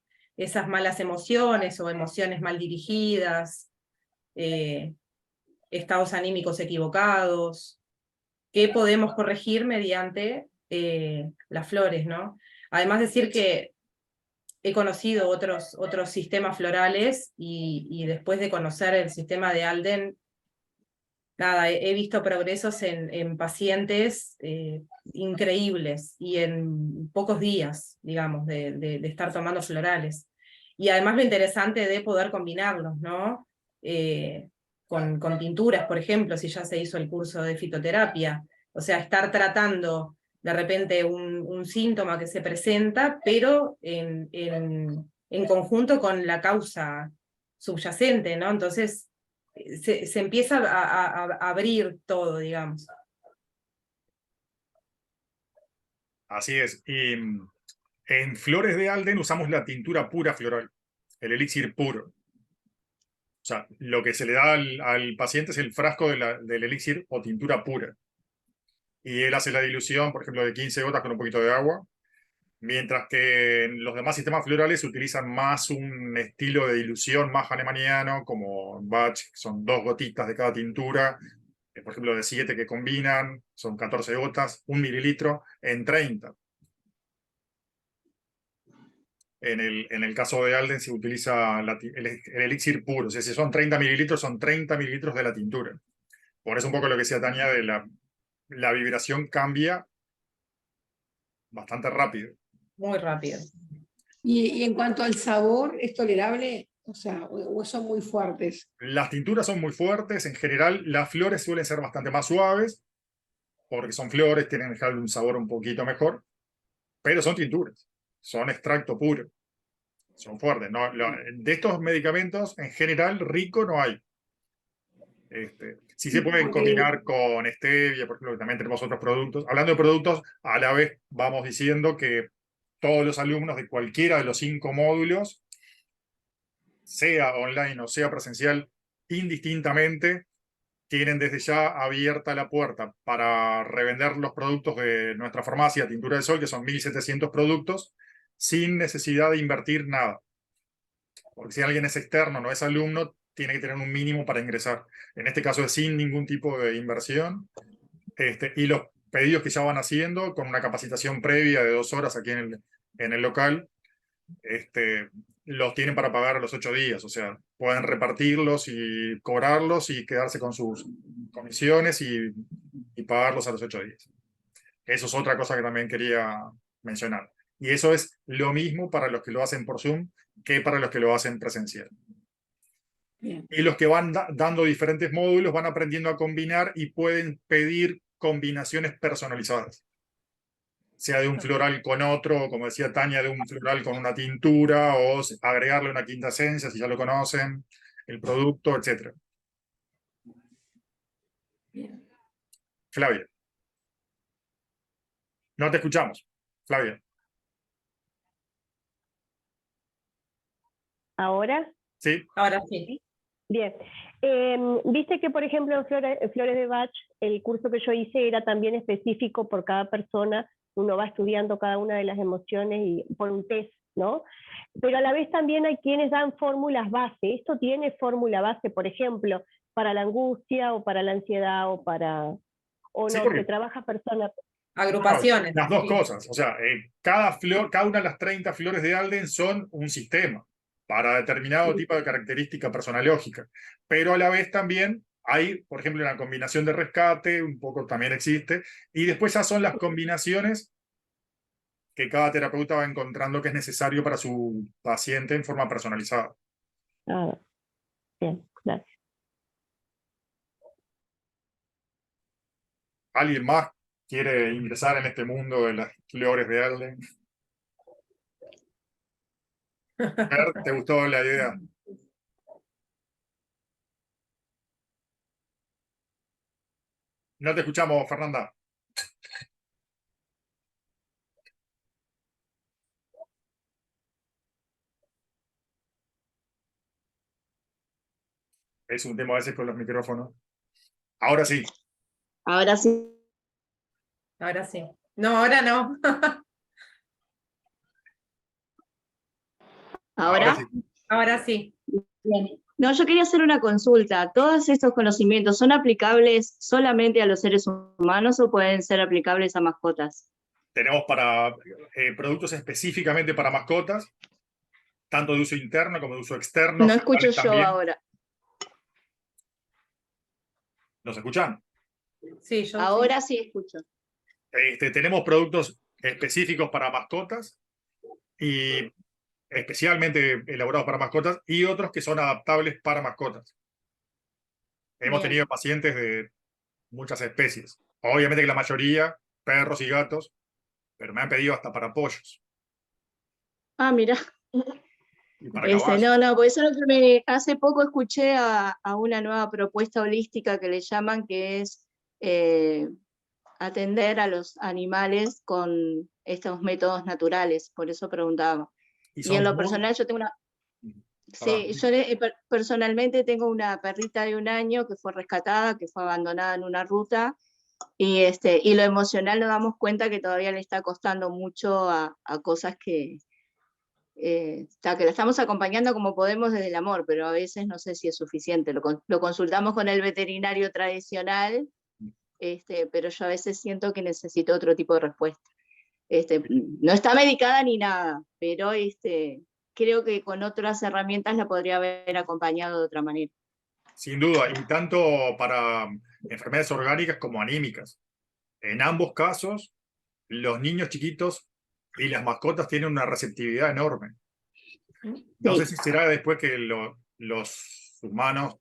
malas emociones o emociones mal dirigidas, estados anímicos equivocados, que podemos corregir mediante las flores, ¿no? Además decir que he conocido otros sistemas florales y después de conocer el sistema de Alden, nada, he visto progresos en pacientes increíbles y en pocos días, digamos, de estar tomando florales. Y además lo interesante de poder combinarlos, ¿no? Con tinturas, por ejemplo, si ya se hizo el curso de fitoterapia. O sea, estar tratando de repente un síntoma que se presenta, pero en conjunto con la causa subyacente, ¿no? Entonces, se empieza a abrir todo, digamos. Así es. Y en flores de Alden usamos la tintura pura floral, el elixir puro. O sea, lo que se le da al paciente es el frasco del elixir o tintura pura. Y él hace la dilución, por ejemplo, de 15 gotas con un poquito de agua, mientras que en los demás sistemas florales utilizan más un estilo de dilución más hahnemanniano, como Bach, que son 2 gotitas de cada tintura, por ejemplo, de 7 que combinan, son 14 gotas, 1 mililitro en 30. En el caso de Alden se utiliza el elixir puro, o sea, si son 30 mililitros, son 30 mililitros de la tintura. Por eso un poco lo que decía Tania de la vibración cambia bastante rápido. Muy rápido. Y en cuanto al sabor, ¿es tolerable? O sea, o son muy fuertes. Las tinturas son muy fuertes, en general las flores suelen ser bastante más suaves, porque son flores, tienen en general un sabor un poquito mejor, pero son tinturas, son extracto puro, son fuertes. De estos medicamentos, en general, rico no hay. Sí se pueden combinar con stevia, por ejemplo, también tenemos otros productos. Hablando de productos, a la vez vamos diciendo que todos los alumnos de cualquiera de los 5 módulos sea online o sea presencial, indistintamente, tienen desde ya abierta la puerta para revender los productos de nuestra farmacia Tintura del Sol, que son 1.700 productos, sin necesidad de invertir nada. Porque si alguien es externo, no es alumno, tiene que tener un mínimo para ingresar. En este caso es sin ningún tipo de inversión. Y los pedidos que ya van haciendo, con una capacitación previa de 2 horas aquí en el local, los tienen para pagar a los 8 días. O sea, pueden repartirlos y cobrarlos y quedarse con sus comisiones y pagarlos a los 8 días. Eso es otra cosa que también quería mencionar. Y eso es lo mismo para los que lo hacen por Zoom que para los que lo hacen presencial. Bien. Y los que van dando diferentes módulos van aprendiendo a combinar y pueden pedir combinaciones personalizadas. Sea de un floral con otro, como decía Tania, de un floral con una tintura, o agregarle una quinta esencia, si ya lo conocen, el producto, etc. Bien. Flavia. No te escuchamos, Flavia. ¿Ahora? Sí. Ahora sí. Bien. Viste que, por ejemplo, en Flores de Bach, el curso que yo hice era también específico por cada persona. Uno va estudiando cada una de las emociones y por un test, ¿no? Pero a la vez también hay quienes dan fórmulas base. Esto tiene fórmula base, por ejemplo, para la angustia o para la ansiedad o para... O Sí, no, porque que trabaja persona... Agrupaciones. las dos Sí. cosas. O sea, cada una de las 30 flores de Alden son un sistema para determinado tipo de característica personológica. Pero a la vez también hay, por ejemplo, una combinación de rescate, un poco también existe, y después ya son las combinaciones que cada terapeuta va encontrando que es necesario para su paciente en forma personalizada. Ah, bien, gracias. ¿Alguien más quiere ingresar en este mundo de las flores de Alden? Fer, ¿te gustó la idea? No te escuchamos, Fernanda. Es un tema a veces con los micrófonos. Ahora sí. Ahora sí. Ahora sí. No, ahora no. Ahora. Sí. Ahora sí. Bien. No, yo quería hacer una consulta. ¿Todos estos conocimientos son aplicables solamente a los seres humanos o pueden ser aplicables a mascotas? Tenemos para productos específicamente para mascotas, tanto de uso interno como de uso externo. No escucho yo también. ahora. ¿Nos escuchan? Sí, yo Ahora sí escucho. Tenemos productos específicos para mascotas y especialmente elaborados para mascotas y otros que son adaptables para mascotas. Hemos Bien. tenido pacientes de muchas especies. Obviamente que la mayoría, perros y gatos, pero me han pedido hasta para pollos Ah, mira. y para caballos. No, por eso hace poco escuché a una nueva propuesta holística que le llaman, que es atender a los animales con estos métodos naturales, por eso preguntaba. Y en lo personal yo tengo una... Sí, yo personalmente tengo una perrita de 1 año que fue rescatada, que fue abandonada en una ruta, y lo emocional nos damos cuenta que todavía le está costando mucho a cosas que la estamos acompañando como podemos desde el amor, pero a veces no sé si es suficiente. Lo consultamos con el veterinario tradicional, pero yo a veces siento que necesito otro tipo de respuesta. No está medicada ni nada, pero creo que con otras herramientas la podría haber acompañado de otra manera. Sin duda, y tanto para enfermedades orgánicas como anímicas. En ambos casos, los niños chiquitos y las mascotas tienen una receptividad enorme. No sé si será después que los humanos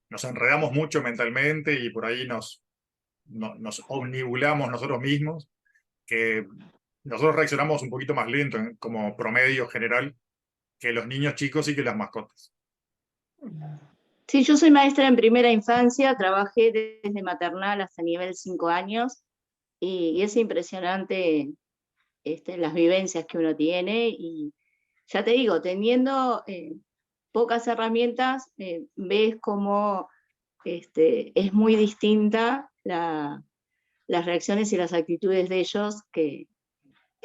nos enredamos mucho mentalmente y por ahí nos omnibulamos nosotros mismos, que nosotros reaccionamos un poquito más lento como promedio general que los niños chicos y que las mascotas. Sí, yo soy maestra en primera infancia, trabajé desde maternal hasta nivel 5 años y es impresionante las vivencias que uno tiene y ya te digo, teniendo pocas herramientas, ves cómo es muy distinta las reacciones y las actitudes de ellos, que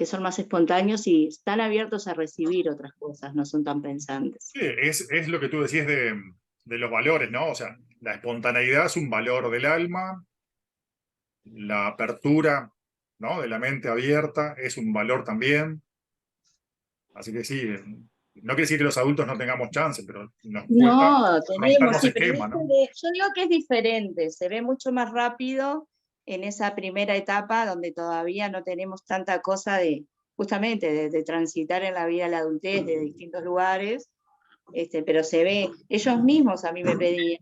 son más espontáneos y están abiertos a recibir otras cosas, no son tan pensantes. Sí, es lo que tú decías de los valores, ¿no? O sea, la espontaneidad es un valor del alma, la apertura, ¿no? De la mente abierta es un valor también. Así que sí, no quiere decir que los adultos no tengamos chance, pero nos cuesta No, romper tenemos, los sí, pero esquemas, ¿no? yo digo que es diferente, se ve mucho más rápido en esa primera etapa donde todavía no tenemos tanta cosa de, justamente, de transitar en la vida de la adultez de distintos lugares, pero se ve, ellos mismos a mí me pedían,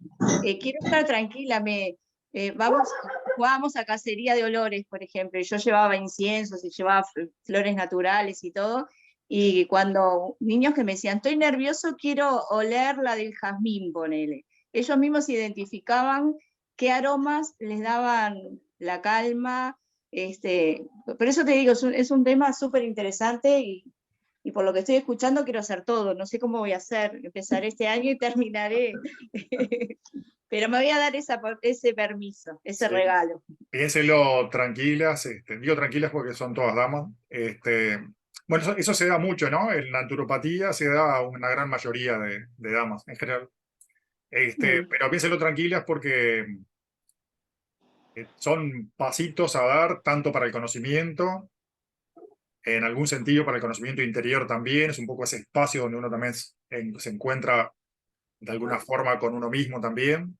quiero estar tranquila, jugábamos a cacería de olores, por ejemplo, y yo llevaba inciensos y llevaba flores naturales y todo, y cuando niños que me decían, estoy nervioso, quiero oler la del jazmín, ponele. Ellos mismos identificaban qué aromas les daban la calma. Por eso te digo, es un tema súper interesante y por lo que estoy escuchando quiero hacer todo. No sé cómo voy a hacer. Empezaré este año y terminaré. Pero me voy a dar ese permiso, ese Sí. regalo. Piénselo tranquilas, digo tranquilas porque son todas damas. Bueno, eso se da mucho, ¿no? En la naturopatía se da una gran mayoría de damas en general. Pero piénselo tranquilas porque son pasitos a dar tanto para el conocimiento, en algún sentido para el conocimiento interior también, es un poco ese espacio donde uno también se encuentra de alguna forma con uno mismo también.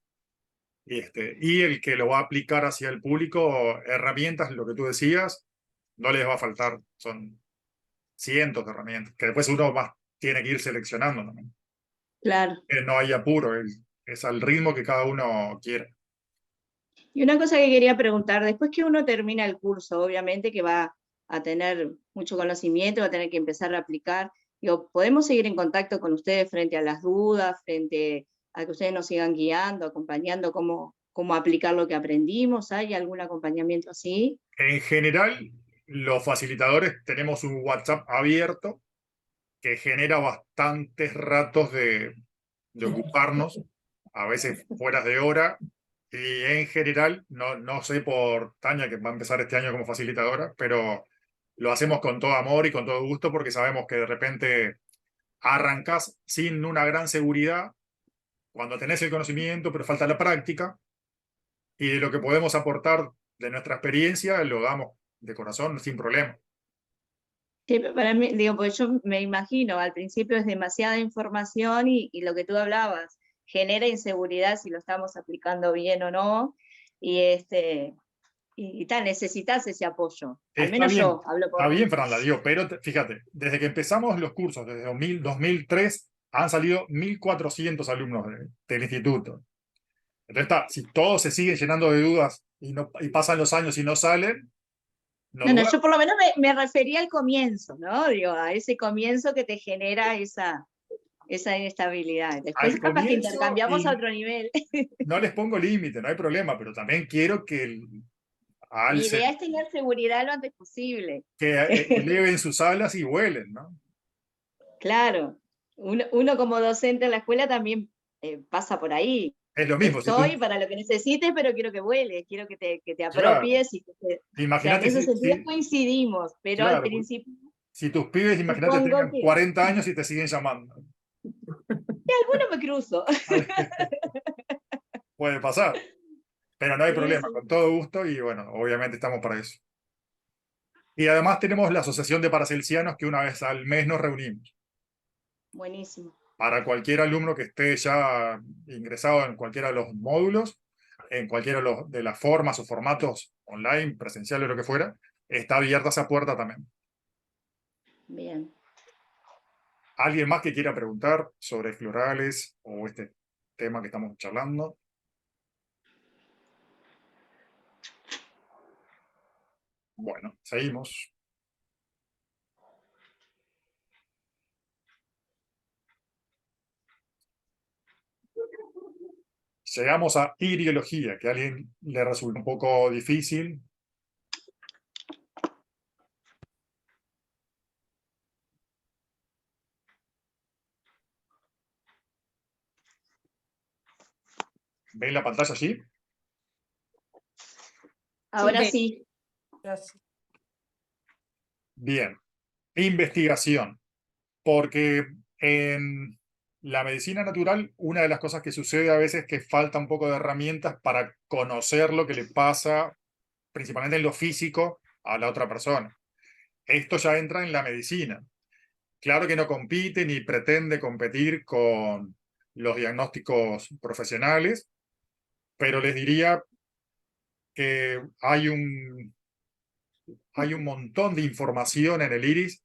Y el que lo va a aplicar hacia el público, herramientas, lo que tú decías, no les va a faltar. Son cientos de herramientas, que después uno más tiene que ir seleccionando también. Claro. No hay apuro, es al ritmo que cada uno quiera. Y una cosa que quería preguntar, después que uno termina el curso, obviamente que va a tener mucho conocimiento, va a tener que empezar a aplicar, digo, ¿podemos seguir en contacto con ustedes frente a las dudas, frente a que ustedes nos sigan guiando, acompañando cómo aplicar lo que aprendimos? ¿Hay algún acompañamiento así? En general, los facilitadores tenemos un WhatsApp abierto que genera bastantes ratos de ocuparnos, a veces fuera de hora, y en general, no sé por Tania, que va a empezar este año como facilitadora, pero lo hacemos con todo amor y con todo gusto porque sabemos que de repente arrancas sin una gran seguridad cuando tenés el conocimiento, pero falta la práctica, y de lo que podemos aportar de nuestra experiencia lo damos de corazón, sin problema. Sí, para mí, digo, porque yo me imagino, al principio es demasiada información y lo que tú hablabas genera inseguridad si lo estamos aplicando bien o no, y tal, necesitas ese apoyo. Al Está menos bien, yo hablo por está mí. bien, Fernanda, digo, pero fíjate, desde que empezamos los cursos, desde 2003, han salido 1.400 alumnos del instituto. Entonces está, si todos se siguen llenando de dudas y pasan los años y no salen, no No, dudas. yo por lo menos me refería al comienzo, ¿no? Digo, a ese comienzo que te genera esa inestabilidad. Después Al capaz que comienzo intercambiamos a y otro nivel. no les pongo límite, no hay problema, pero también quiero que Mi alcen, idea es tener seguridad lo antes posible. que eleven sus alas y vuelen, ¿no? Claro, uno como docente en la escuela también pasa por ahí. Es lo mismo, si tú, Estoy para lo que necesites, pero quiero que vueles, quiero que te claro, apropies. O sea, en imagínate ese sentido coincidimos, pero al claro, principio si tus pibes, imagínate, supongo tengan que 40 años y te siguen llamando. alguno me cruzo. Puede pasar, pero no hay Sí, problema, sí. con todo gusto y bueno, obviamente estamos para eso. Y además tenemos la Asociación de Paracelsianos que una vez al mes nos reunimos. Buenísimo. Para cualquier alumno que esté ya ingresado en cualquiera de los módulos, en cualquiera de las formas o formatos online, presenciales o lo que fuera, está abierta esa puerta también. Bien. ¿Alguien más que quiera preguntar sobre florales o este tema que estamos charlando? Bueno, seguimos. Llegamos a iriología, que a alguien le resulta un poco difícil. ¿Ven la pantalla allí? Ahora Sí. sí. Gracias. Bien. Investigación. Porque en la medicina natural, una de las cosas que sucede a veces es que falta un poco de herramientas para conocer lo que le pasa, principalmente en lo físico, a la otra persona. Esto ya entra en la medicina. Claro que no compite ni pretende competir con los diagnósticos profesionales, pero les diría que hay un montón de información en el iris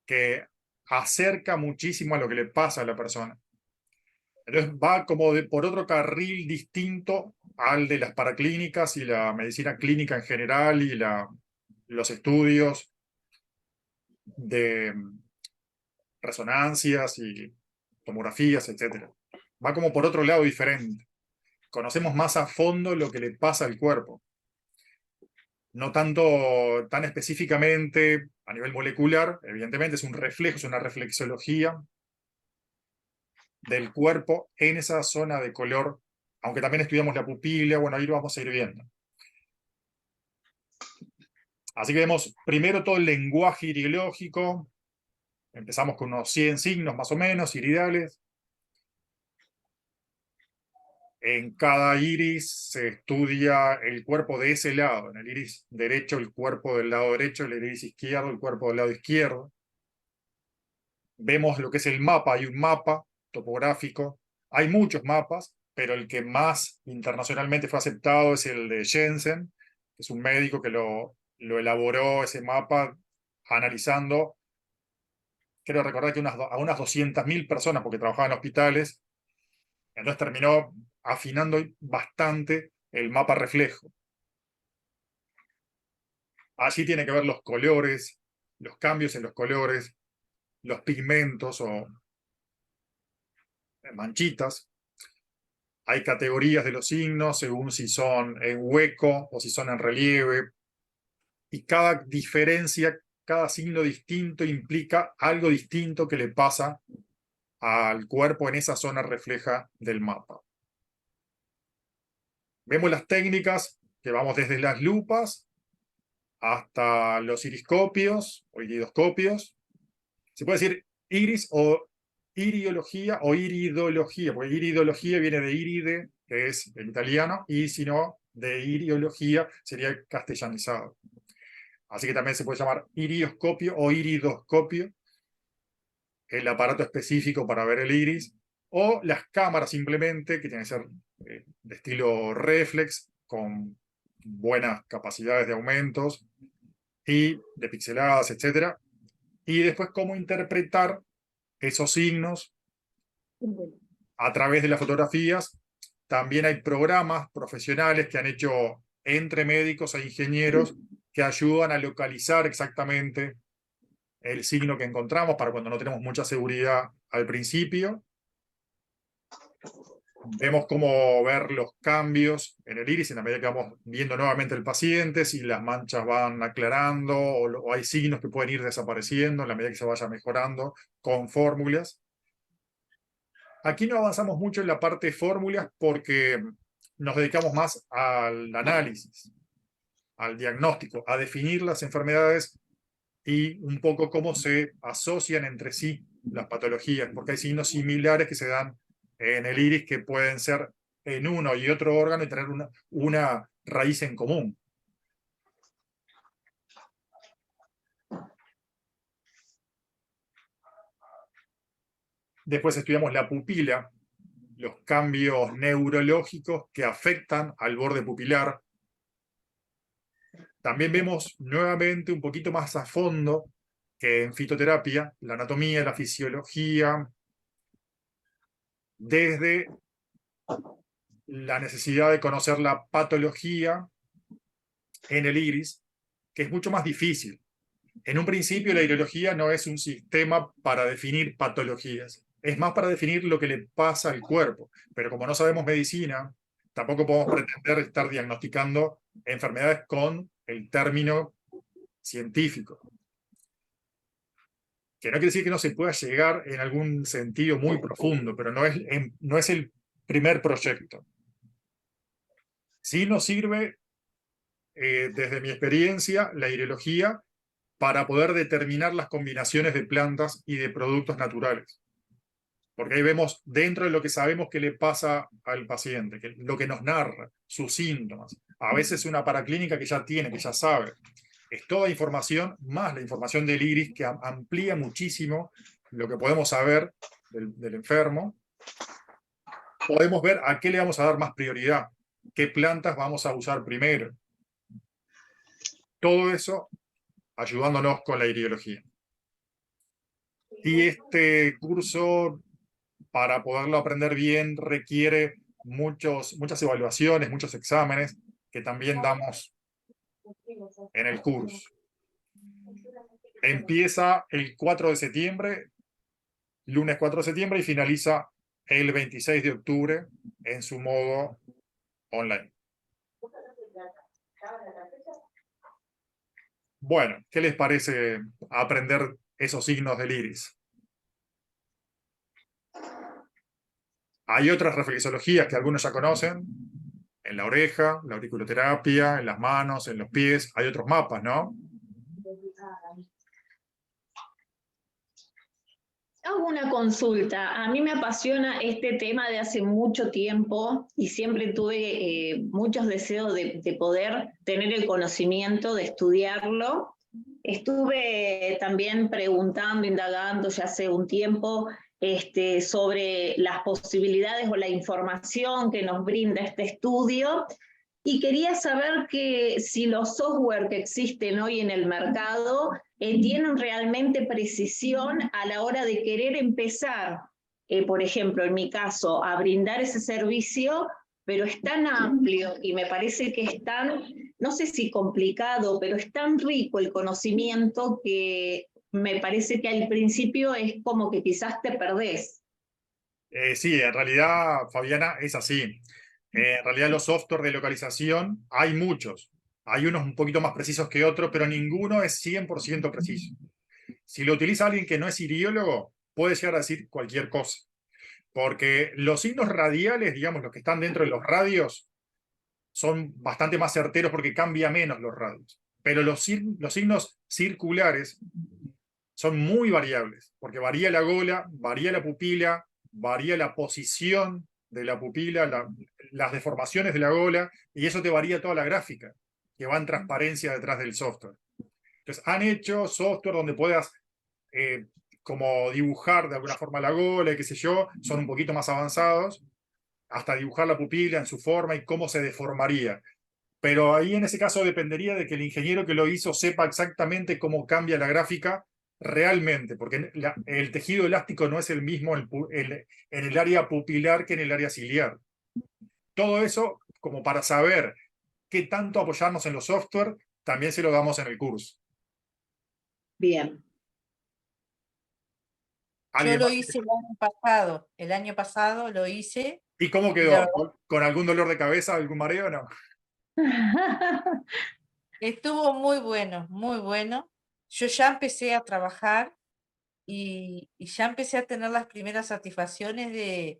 que acerca muchísimo a lo que le pasa a la persona. Entonces va como por otro carril distinto al de las paraclínicas y la medicina clínica en general y los estudios de resonancias y tomografías, etc. Va como por otro lado diferente. Conocemos más a fondo lo que le pasa al cuerpo. No tanto tan específicamente a nivel molecular, evidentemente es un reflejo, es una reflexología del cuerpo en esa zona de color, aunque también estudiamos la pupila, bueno, ahí lo vamos a ir viendo. Así que vemos primero todo el lenguaje iridológico, empezamos con unos 100 signos más o menos, iridales. En cada iris se estudia el cuerpo de ese lado, en el iris derecho el cuerpo del lado derecho, el iris izquierdo el cuerpo del lado izquierdo. Vemos lo que es el mapa, hay un mapa topográfico, hay muchos mapas, pero el que más internacionalmente fue aceptado es el de Jensen, que es un médico que lo elaboró ese mapa analizando, quiero recordar que a unas 200.000 personas, porque trabajaba en hospitales, entonces terminó afinando bastante el mapa reflejo. Allí tiene que ver los colores, los cambios en los colores, los pigmentos o manchitas. Hay categorías de los signos según si son en hueco o si son en relieve. Y cada diferencia, cada signo distinto implica algo distinto que le pasa al cuerpo en esa zona refleja del mapa. Vemos las técnicas que vamos desde las lupas hasta los iriscopios o iridoscopios. Se puede decir iris o iriología o iridología, porque iridología viene de iride, que es el italiano, y si no, de iriología sería castellanizado. Así que también se puede llamar irioscopio o iridoscopio, el aparato específico para ver el iris, o las cámaras simplemente, que tienen que ser de estilo reflex, con buenas capacidades de aumentos y de pixeladas, etc. Y después cómo interpretar esos signos a través de las fotografías. También hay programas profesionales que han hecho entre médicos e ingenieros que ayudan a localizar exactamente el signo que encontramos para cuando no tenemos mucha seguridad al principio. Vemos cómo ver los cambios en el iris en la medida que vamos viendo nuevamente el paciente, si las manchas van aclarando o hay signos que pueden ir desapareciendo en la medida que se vaya mejorando con fórmulas. Aquí no avanzamos mucho en la parte de fórmulas porque nos dedicamos más al análisis, al diagnóstico, a definir las enfermedades y un poco cómo se asocian entre sí las patologías, porque hay signos similares que se dan en el iris que pueden ser en uno y otro órgano y tener una raíz en común. Después estudiamos la pupila, los cambios neurológicos que afectan al borde pupilar. También vemos nuevamente un poquito más a fondo que en fitoterapia, la anatomía, la fisiología, desde la necesidad de conocer la patología en el iris, que es mucho más difícil. En un principio la iridología no es un sistema para definir patologías, es más para definir lo que le pasa al cuerpo, pero como no sabemos medicina, tampoco podemos pretender estar diagnosticando enfermedades con el término científico. Que no quiere decir que no se pueda llegar en algún sentido muy profundo, pero no es el primer proyecto. Sí nos sirve, desde mi experiencia, la iridología para poder determinar las combinaciones de plantas y de productos naturales. Porque ahí vemos, dentro de lo que sabemos que le pasa al paciente, lo que nos narra, sus síntomas. A veces una paraclínica que ya tiene, que ya sabe. Es toda información, más la información del iris, que amplía muchísimo lo que podemos saber del enfermo. Podemos ver a qué le vamos a dar más prioridad, qué plantas vamos a usar primero. Todo eso ayudándonos con la iridología. Y este curso, para poderlo aprender bien, requiere muchas evaluaciones, muchos exámenes que también damos en el curso. Empieza el 4 de septiembre, lunes 4 de septiembre, y finaliza el 26 de octubre en su modo online. Bueno, ¿qué les parece aprender esos signos del iris? Hay otras reflexologías que algunos ya conocen, en la oreja, la auriculoterapia, en las manos, en los pies. Hay otros mapas, ¿no? Hago una consulta. A mí me apasiona este tema de hace mucho tiempo y siempre tuve muchos deseos de poder tener el conocimiento, de estudiarlo. Estuve también preguntando, indagando ya hace un tiempo sobre las posibilidades o la información que nos brinda este estudio. Y quería saber que si los software que existen hoy en el mercado tienen realmente precisión a la hora de querer empezar, por ejemplo, en mi caso, a brindar ese servicio, pero es tan amplio y me parece que es tan, no sé si complicado, pero es tan rico el conocimiento que me parece que al principio es como que quizás te perdés. Sí, en realidad, Fabiana, es así. En realidad los software de localización hay muchos. Hay unos un poquito más precisos que otros, pero ninguno es 100% preciso. Si lo utiliza alguien que no es iriólogo, puede llegar a decir cualquier cosa. Porque los signos radiales, digamos, los que están dentro de los radios, son bastante más certeros porque cambia menos los radios. Pero los signos circulares son muy variables, porque varía la gola, varía la pupila, varía la posición de la pupila, las deformaciones de la gola, y eso te varía toda la gráfica, que va en transparencia detrás del software. Entonces, han hecho software donde puedas como dibujar de alguna forma la gola, y qué sé yo, son un poquito más avanzados, hasta dibujar la pupila en su forma y cómo se deformaría. Pero ahí en ese caso dependería de que el ingeniero que lo hizo sepa exactamente cómo cambia la gráfica realmente, porque el tejido elástico no es el mismo en el área pupilar que en el área ciliar. Todo eso, como para saber qué tanto apoyarnos en los software, también se lo damos en el curso. Bien. Yo lo hice el año pasado lo hice. ¿Y cómo quedó? ¿Con algún dolor de cabeza, algún mareo o no? Estuvo muy bueno, muy bueno. Yo ya empecé a trabajar y ya empecé a tener las primeras satisfacciones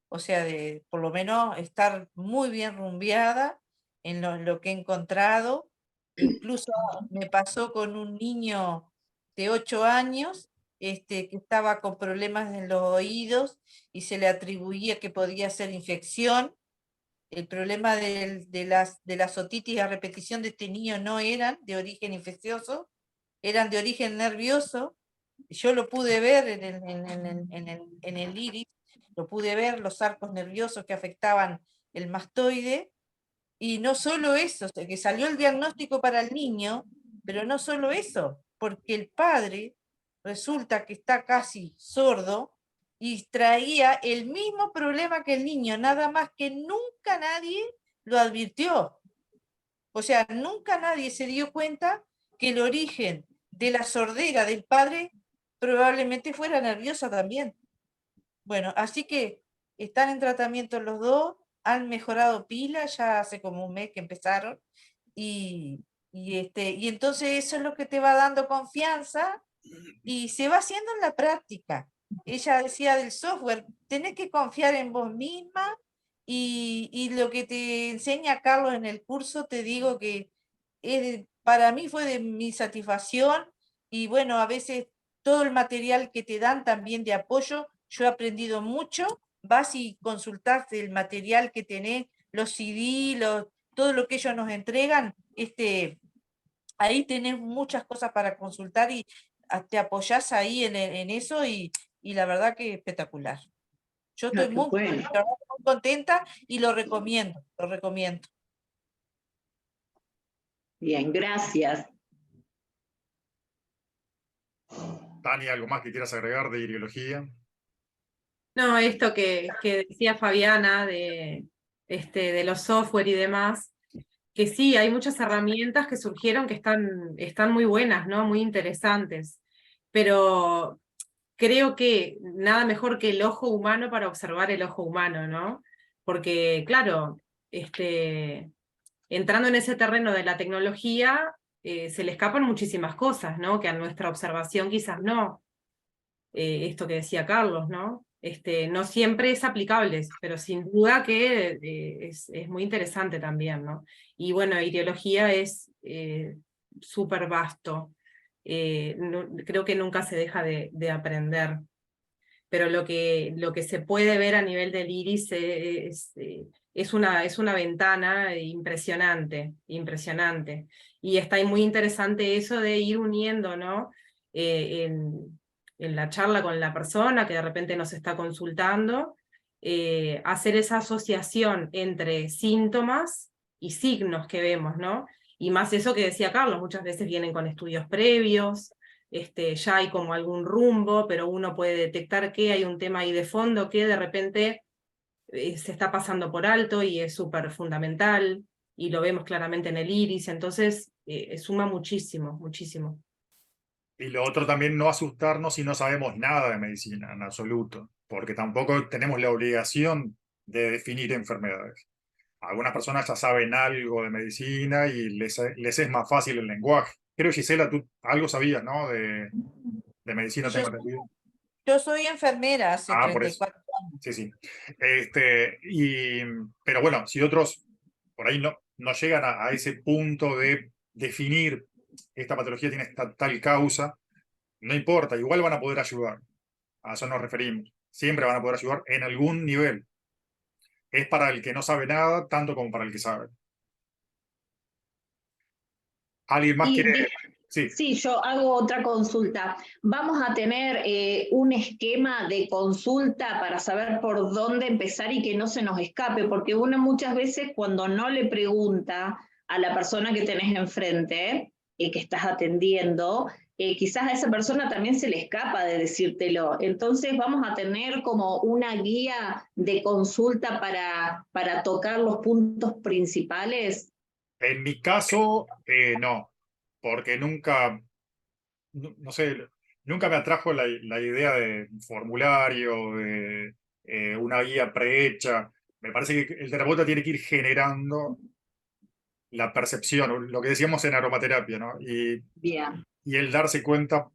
o sea, de por lo menos estar muy bien rumbeada en lo que he encontrado. Incluso me pasó con un niño de 8 años que estaba con problemas en los oídos y se le atribuía que podía ser infección. El problema de las otitis a repetición de este niño no eran de origen infeccioso, eran de origen nervioso. Yo lo pude ver en el iris, lo pude ver, los arcos nerviosos que afectaban el mastoide. Y no solo eso, que salió el diagnóstico para el niño, pero no solo eso, porque el padre resulta que está casi sordo y traía el mismo problema que el niño, nada más que nunca nadie lo advirtió. O sea, nunca nadie se dio cuenta que el origen de la sordera del padre probablemente fuera nerviosa también. Bueno, así que están en tratamiento los dos, han mejorado pila, ya hace como un mes que empezaron, y entonces eso es lo que te va dando confianza y se va haciendo en la práctica. Ella decía del software, tenés que confiar en vos misma Y lo que te enseña Carlos en el curso, te digo que para mí fue de mi satisfacción, y bueno, a veces todo el material que te dan también de apoyo, yo he aprendido mucho. Vas y consultás el material que tenés, los CD, todo lo que ellos nos entregan, ahí tenés muchas cosas para consultar y te apoyás ahí en eso, y la verdad que espectacular. Yo estoy qué muy, bueno. la verdad, muy contenta y lo recomiendo, lo recomiendo. Bien, gracias. Tania, ¿algo más que quieras agregar de ideología? No, esto que decía Fabiana de los software y demás, que sí, hay muchas herramientas que surgieron que están muy buenas, ¿no? Muy interesantes, pero creo que nada mejor que el ojo humano para observar el ojo humano, ¿no? Porque, claro, entrando en ese terreno de la tecnología, se le escapan muchísimas cosas, ¿no? Que a nuestra observación quizás no. Esto que decía Carlos, ¿no? No siempre es aplicable, pero sin duda que es muy interesante también, ¿no? Y bueno, ideología es súper vasto. Creo que nunca se deja de aprender, pero lo que se puede ver a nivel del iris es una ventana impresionante, impresionante. Y está ahí muy interesante eso de ir uniendo, ¿no? En la charla con la persona que de repente nos está consultando, hacer esa asociación entre síntomas y signos que vemos, ¿no? Y más eso que decía Carlos, muchas veces vienen con estudios previos, ya hay como algún rumbo, pero uno puede detectar que hay un tema ahí de fondo que de repente se está pasando por alto y es súper fundamental, y lo vemos claramente en el iris, entonces suma muchísimo, muchísimo. Y lo otro también, no asustarnos si no sabemos nada de medicina, en absoluto, porque tampoco tenemos la obligación de definir enfermedades. Algunas personas ya saben algo de medicina y les es más fácil el lenguaje. Creo, Gisela, tú algo sabías, ¿no? De medicina, tengo entendido. Yo soy enfermera hace Por eso. 34 años. Sí, sí. Pero bueno, si otros por ahí no llegan a ese punto de definir esta patología tiene tal causa, no importa, igual van a poder ayudar. A eso nos referimos. Siempre van a poder ayudar en algún nivel. Es para el que no sabe nada, tanto como para el que sabe. ¿Alguien más Y quiere? Sí. sí, yo hago otra consulta. ¿Vamos a tener un esquema de consulta para saber por dónde empezar y que no se nos escape? Porque uno muchas veces cuando no le pregunta a la persona que tenés enfrente, que estás atendiendo, quizás a esa persona también se le escapa de decírtelo. Entonces vamos a tener como una guía de consulta para tocar los puntos principales. En mi caso, no, porque nunca, no sé, nunca me atrajo la idea de un formulario, de una guía prehecha. Me parece que el terapeuta tiene que ir generando la percepción, lo que decíamos en aromaterapia, ¿no? Bien. Y el darse cuenta,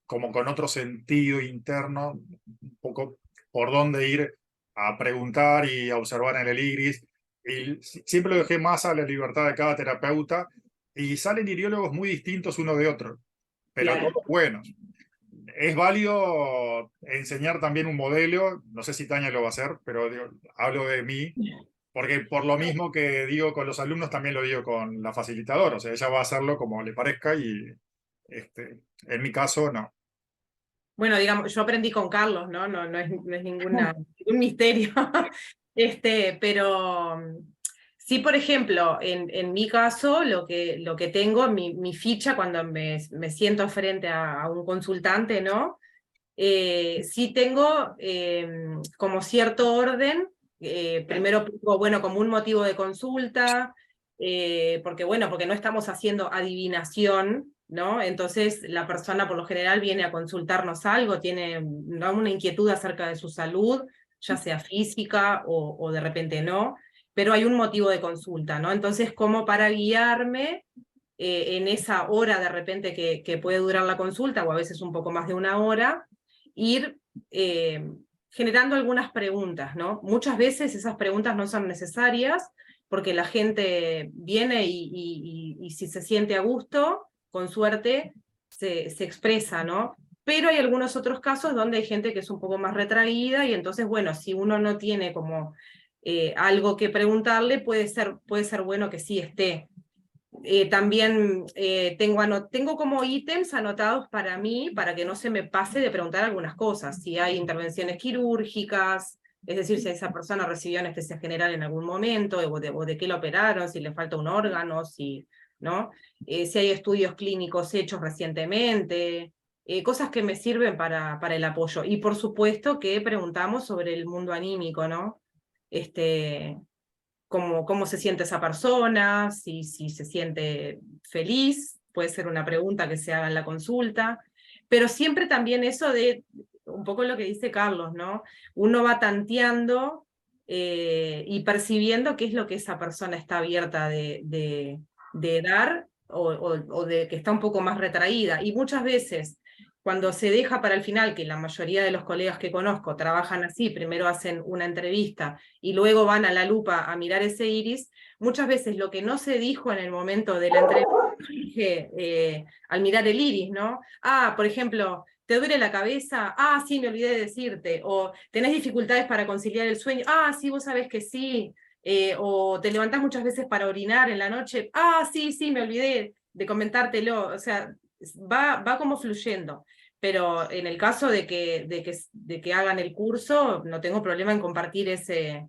como con otro sentido interno, un poco por dónde ir a preguntar y a observar en el iris. Y siempre lo dejé más a la libertad de cada terapeuta, y salen iriólogos muy distintos uno de otro, pero Claro. todos buenos. Es válido enseñar también un modelo, no sé si Tania lo va a hacer, pero digo, hablo de mí, porque por lo mismo que digo con los alumnos, también lo digo con la facilitadora, o sea, ella va a hacerlo como le parezca, y en mi caso no. Bueno, digamos, yo aprendí con Carlos, ¿no? No es ningún misterio. Pero sí, por ejemplo, en mi caso, lo que tengo, mi ficha cuando me siento frente a un consultante, ¿no? Sí tengo como cierto orden. Primero pongo, bueno, como un motivo de consulta, porque no estamos haciendo adivinación, ¿no? Entonces la persona por lo general viene a consultarnos algo, tiene, ¿no?, una inquietud acerca de su salud, ya sea física o de repente no, pero hay un motivo de consulta, ¿no? Entonces, como para guiarme en esa hora de repente que puede durar la consulta, o a veces un poco más de una hora, ir generando algunas preguntas, ¿no? Muchas veces esas preguntas no son necesarias, porque la gente viene y si se siente a gusto, con suerte, se expresa, ¿no? Pero hay algunos otros casos donde hay gente que es un poco más retraída, y entonces, bueno, si uno no tiene como algo que preguntarle, puede ser bueno que sí esté. También tengo como ítems anotados para mí, para que no se me pase de preguntar algunas cosas, si hay intervenciones quirúrgicas, es decir, si esa persona recibió anestesia general en algún momento, o de qué lo operaron, si le falta un órgano, ¿no? Si hay estudios clínicos hechos recientemente, cosas que me sirven para el apoyo. Y por supuesto que preguntamos sobre el mundo anímico, ¿no? Cómo se siente esa persona, si se siente feliz, puede ser una pregunta que se haga en la consulta, pero siempre también eso de, un poco lo que dice Carlos, ¿no? Uno va tanteando y percibiendo qué es lo que esa persona está abierta de dar, o de que está un poco más retraída, y muchas veces cuando se deja para el final, que la mayoría de los colegas que conozco trabajan así, primero hacen una entrevista y luego van a la lupa a mirar ese iris, muchas veces lo que no se dijo en el momento de la entrevista, al mirar el iris, ¿no? Por ejemplo, ¿te duele la cabeza? Sí, me olvidé de decirte. O ¿tenés dificultades para conciliar el sueño? Sí, vos sabés que sí. O ¿te levantás muchas veces para orinar en la noche? Sí, me olvidé de comentártelo. O sea, va como fluyendo. Pero en el caso de que hagan el curso, no tengo problema en compartir ese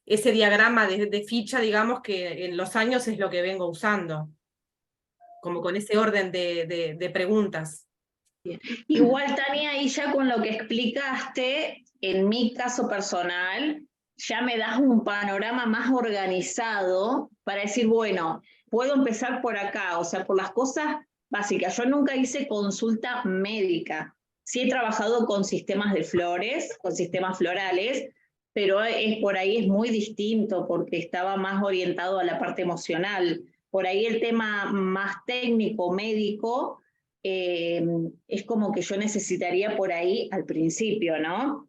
diagrama de ficha, digamos, que en los años es lo que vengo usando, como con ese orden de preguntas. Igual, Tania, y ya con lo que explicaste, en mi caso personal, ya me das un panorama más organizado para decir, bueno, puedo empezar por acá, o sea, por las cosas básicas. Yo nunca hice consulta médica. Sí he trabajado con sistemas de flores, con sistemas florales, pero por ahí es muy distinto porque estaba más orientado a la parte emocional. Por ahí el tema más técnico, médico, es como que yo necesitaría por ahí al principio, ¿no?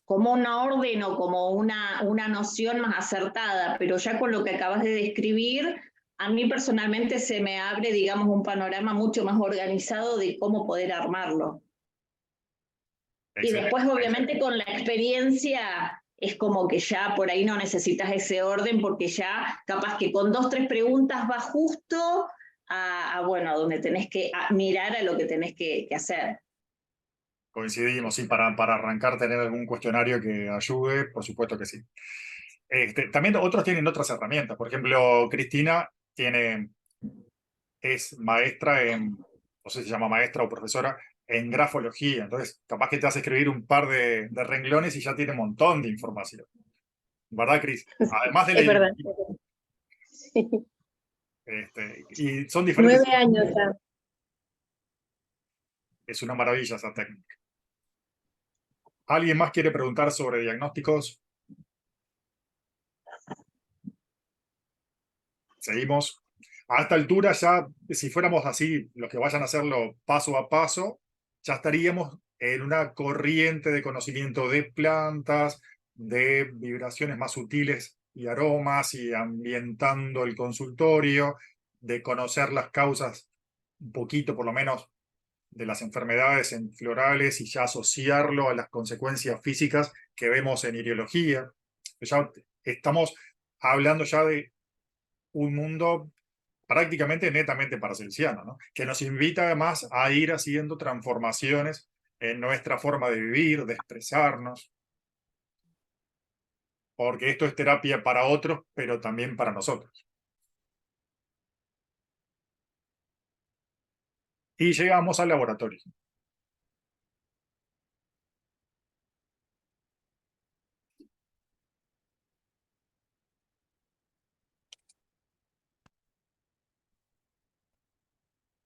Como una orden o como una noción más acertada, pero ya con lo que acabas de describir, a mí personalmente se me abre, digamos, un panorama mucho más organizado de cómo poder armarlo. Excelente. Y después, obviamente, con la experiencia, es como que ya por ahí no necesitas ese orden, porque ya capaz que con 2, 3 preguntas va justo bueno, donde tenés que mirar a lo que tenés que hacer. Coincidimos, sí, para arrancar tener algún cuestionario que ayude, por supuesto que sí. También otros tienen otras herramientas. Por ejemplo, Cristina es maestra no sé si se llama maestra o profesora, en grafología. Entonces, capaz que te hace escribir un par de renglones y ya tiene un montón de información. ¿Verdad, Cris? Además de Es verdad. Sí. Y son diferentes. 9 años ya. Es una maravilla esa técnica. ¿Alguien más quiere preguntar sobre diagnósticos? Seguimos. A esta altura ya, si fuéramos así, los que vayan a hacerlo paso a paso, ya estaríamos en una corriente de conocimiento de plantas, de vibraciones más sutiles y aromas, y ambientando el consultorio, de conocer las causas un poquito, por lo menos, de las enfermedades florales, y ya asociarlo a las consecuencias físicas que vemos en iriología. Ya estamos hablando ya de un mundo prácticamente netamente paracelsiano, ¿no? Que nos invita además a ir haciendo transformaciones en nuestra forma de vivir, de expresarnos, porque esto es terapia para otros, pero también para nosotros. Y llegamos al laboratorio.